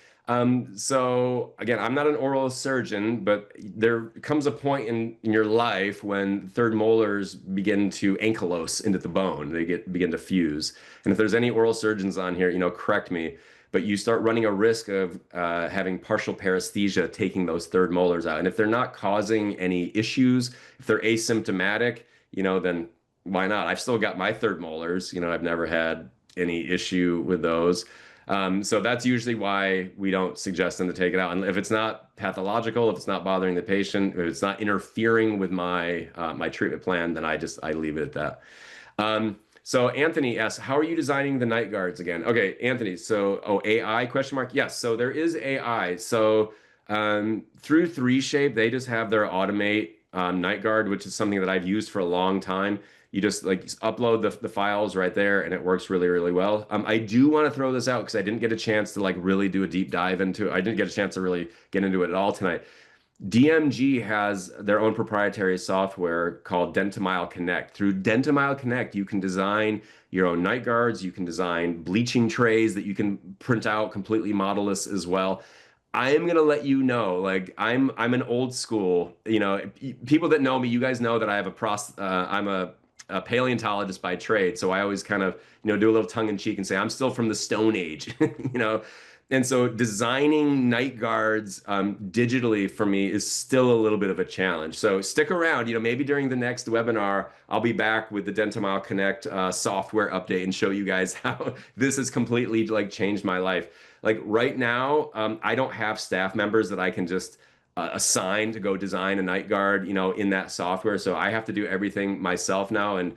So again, I'm not an oral surgeon, but there comes a point in your life when third molars begin to ankylose into the bone. They begin to fuse. And if there's any oral surgeons on here, correct me, but you start running a risk of having partial paresthesia taking those third molars out. And if they're not causing any issues, if they're asymptomatic, then why not? I've still got my third molars. I've never had any issue with those. So that's usually why we don't suggest them to take it out. And if it's not pathological, if it's not bothering the patient, if it's not interfering with my my treatment plan, then I leave it at that. So Anthony asks, how are you designing the night guards again? Okay, Anthony. So, AI question mark? Yes. So there is AI. So through 3Shape, they just have their automate night guard, which is something that I've used for a long time. You just like upload the files right there and it works really, really well. I do want to throw this out because I didn't get a chance to like really do a deep dive into it. I didn't get a chance to really get into it at all tonight. DMG has their own proprietary software called Dentamile Connect. Through Dentamile Connect, you can design your own night guards. You can design bleaching trays that you can print out completely modelless as well. I am gonna let you know, like I'm an old school. People that know me, you guys know that I have I'm a paleontologist by trade, so I always kind of do a little tongue in cheek and say I'm still from the Stone Age, And so designing night guards digitally for me is still a little bit of a challenge. So stick around. Maybe during the next webinar, I'll be back with the Dentamile Connect software update and show you guys how this has completely like changed my life. Like right now, I don't have staff members that I can just assign to go design a night guard, in that software. So I have to do everything myself now. And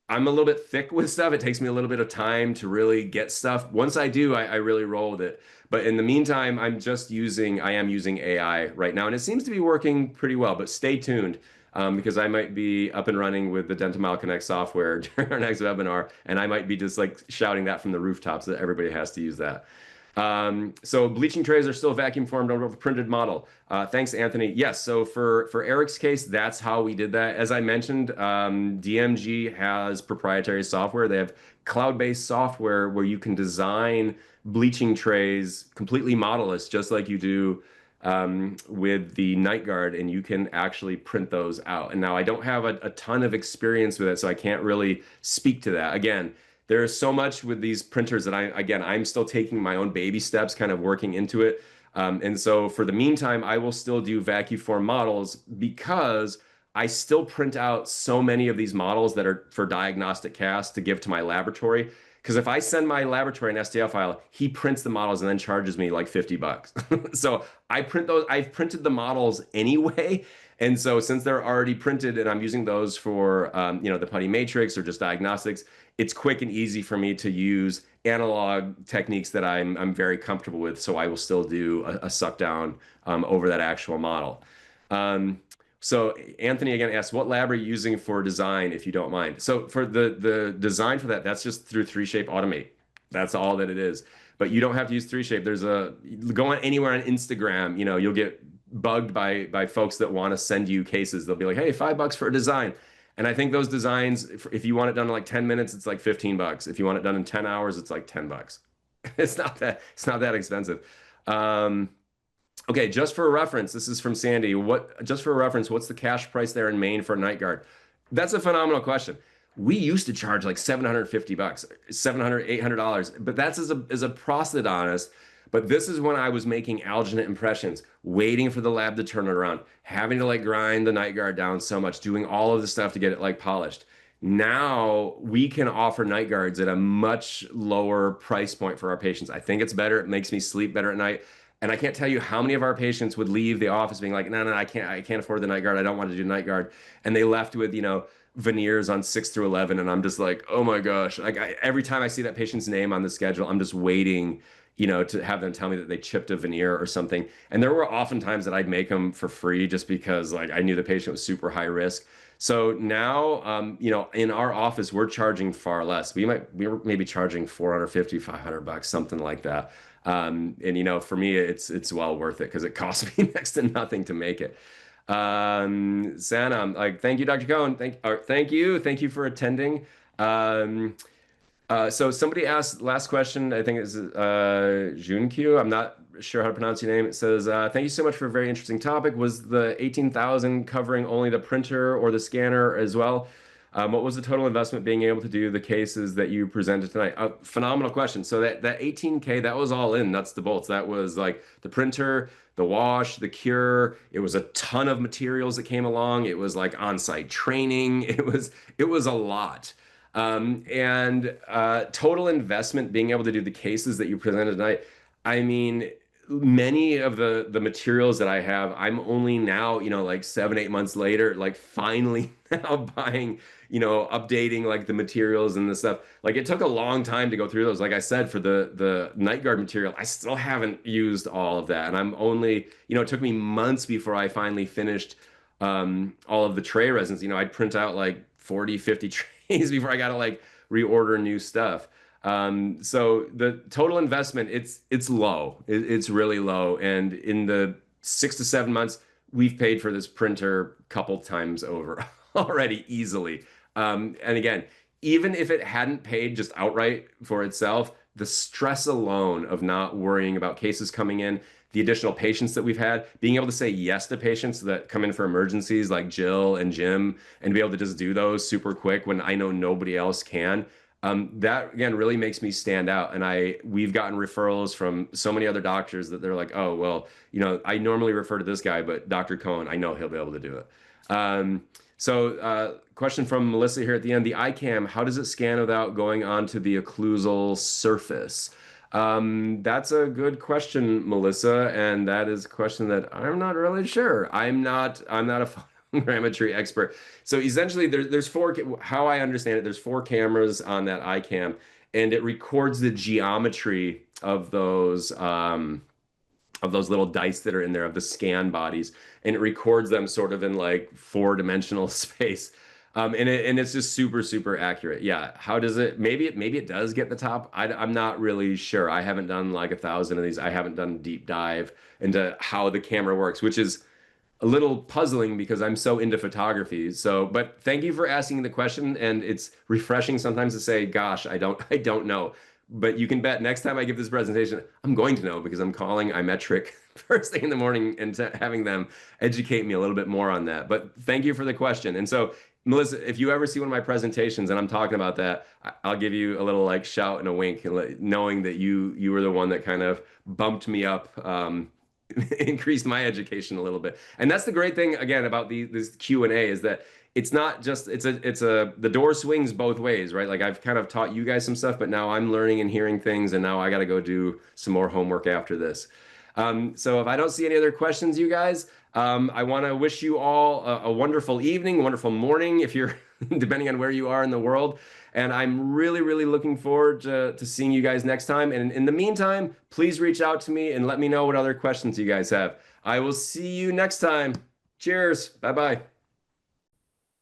I'm a little bit thick with stuff. It takes me a little bit of time to really get stuff. Once I do, I really roll with it. But in the meantime, I am using AI right now, and it seems to be working pretty well. But stay tuned because I might be up and running with the Dentamile Connect software during our next webinar, and I might be just like shouting that from the rooftops that everybody has to use that. So bleaching trays are still vacuum formed over a printed model. Thanks, Anthony. Yes, so for Eric's case, that's how we did that. As I mentioned, DMG has proprietary software. They have cloud-based software where you can design bleaching trays completely modelless, just like you do with the night guard, and you can actually print those out. And now I don't have a ton of experience with it, so I can't really speak to that. Again, there's so much with these printers that I'm still taking my own baby steps, kind of working into it. And so for the meantime, I will still do vacuform models because I still print out so many of these models that are for diagnostic casts to give to my laboratory. Because if I send my laboratory an STL file, he prints the models and then charges me like 50 bucks. So I print those, I've printed the models anyway. And so since they're already printed and I'm using those for the putty matrix or just diagnostics, it's quick and easy for me to use analog techniques that I'm very comfortable with. So I will still do a suck down over that actual model. Um, so Anthony again asks, what lab are you using for design, if you don't mind? So for the design for that, that's just through 3Shape Automate. That's all that it is. But you don't have to use 3Shape. There's a go on anywhere on Instagram, you'll get bugged by folks that want to send you cases. They'll be like, hey, $5 for a design. And I think those designs, if you want it done in like 10 minutes, it's like 15 bucks. If you want it done in 10 hours, it's like 10 bucks. It's not that expensive. Um, Okay, just for a reference, this is from Sandy. Just for a reference, what's the cash price there in Maine for a night guard? That's a phenomenal question. We used to charge like 750 bucks, 700, $800, but that's as a prosthodontist. But this is when I was making alginate impressions, waiting for the lab to turn it around, having to like grind the night guard down so much, doing all of the stuff to get it like polished. Now we can offer night guards at a much lower price point for our patients. I think it's better. It makes me sleep better at night. And I can't tell you how many of our patients would leave the office being like, no, no, I can't afford the night guard. I don't want to do night guard. And they left with, veneers on 6 through 11. And I'm just like, oh my gosh. Like every time I see that patient's name on the schedule, I'm just waiting, to have them tell me that they chipped a veneer or something. And there were often times that I'd make them for free just because like I knew the patient was super high risk. So now, in our office, we're charging far less. We were maybe charging 450, 500 bucks, something like that. And for me, it's well worth it because it costs me next to nothing to make it. Santa, like, thank you, Dr. Cohen. Thank you for attending. Um, so somebody asked last question. I think it's Junkyu. I'm not sure how to pronounce your name. It says, "Thank you so much for a very interesting topic. Was the 18,000 covering only the printer or the scanner as well? What was the total investment being able to do the cases that you presented tonight?" Phenomenal question. So that 18K, that was all in nuts to bolts. That was like the printer, the wash, the cure. It was a ton of materials that came along. It was like on-site training. It was a lot. And total investment being able to do the cases that you presented tonight. I mean, many of the materials that I have, I'm only now, like 7, 8 months later, like finally now buying, updating like the materials and the stuff. Like it took a long time to go through those. Like I said, for the night guard material, I still haven't used all of that. And I'm only, it took me months before I finally finished all of the tray resins. I'd print out like 40, 50 trays before I got to like reorder new stuff. So the total investment, it's low. It's really low. And in the 6 to 7 months, we've paid for this printer a couple times over already easily. And again, even if it hadn't paid just outright for itself, the stress alone of not worrying about cases coming in, the additional patients that we've had, being able to say yes to patients that come in for emergencies like Jill and Jim, and be able to just do those super quick when I know nobody else can. That again really makes me stand out. And we've gotten referrals from so many other doctors that they're like, oh, well, I normally refer to this guy, but Dr. Cohen, I know he'll be able to do it. Question from Melissa here at the end. The iCam, how does it scan without going onto the occlusal surface? That's a good question, Melissa, and that is a question that I'm not really sure. I'm not a photogrammetry expert. So essentially, there's four. How I understand it, there's four cameras on that iCam, and it records the geometry of those little dice that are in there of the scan bodies, and it records them sort of in like 4-dimensional space. And it's just super, super accurate. Yeah. How does it? Maybe it does get the top. I'm not really sure. I haven't done like 1,000 of these. I haven't done a deep dive into how the camera works, which is a little puzzling because I'm so into photography. So, but thank you for asking the question, and it's refreshing sometimes to say, "Gosh, I don't know." But you can bet next time I give this presentation, I'm going to know because I'm calling iMetric first thing in the morning and having them educate me a little bit more on that. But thank you for the question. And so, Melissa, if you ever see one of my presentations and I'm talking about that, I'll give you a little like shout and a wink, and knowing that you were the one that kind of bumped me up increased my education a little bit. And that's the great thing again about this Q&A is that it's not just it's a the door swings both ways, right? Like I've kind of taught you guys some stuff, but now I'm learning and hearing things, and now I got to go do some more homework after this. So if I don't see any other questions, you guys, I want to wish you all a wonderful evening, wonderful morning, if you're depending on where you are in the world. And I'm really, really looking forward to seeing you guys next time. And in the meantime, please reach out to me and let me know what other questions you guys have. I will see you next time. Cheers. Bye bye.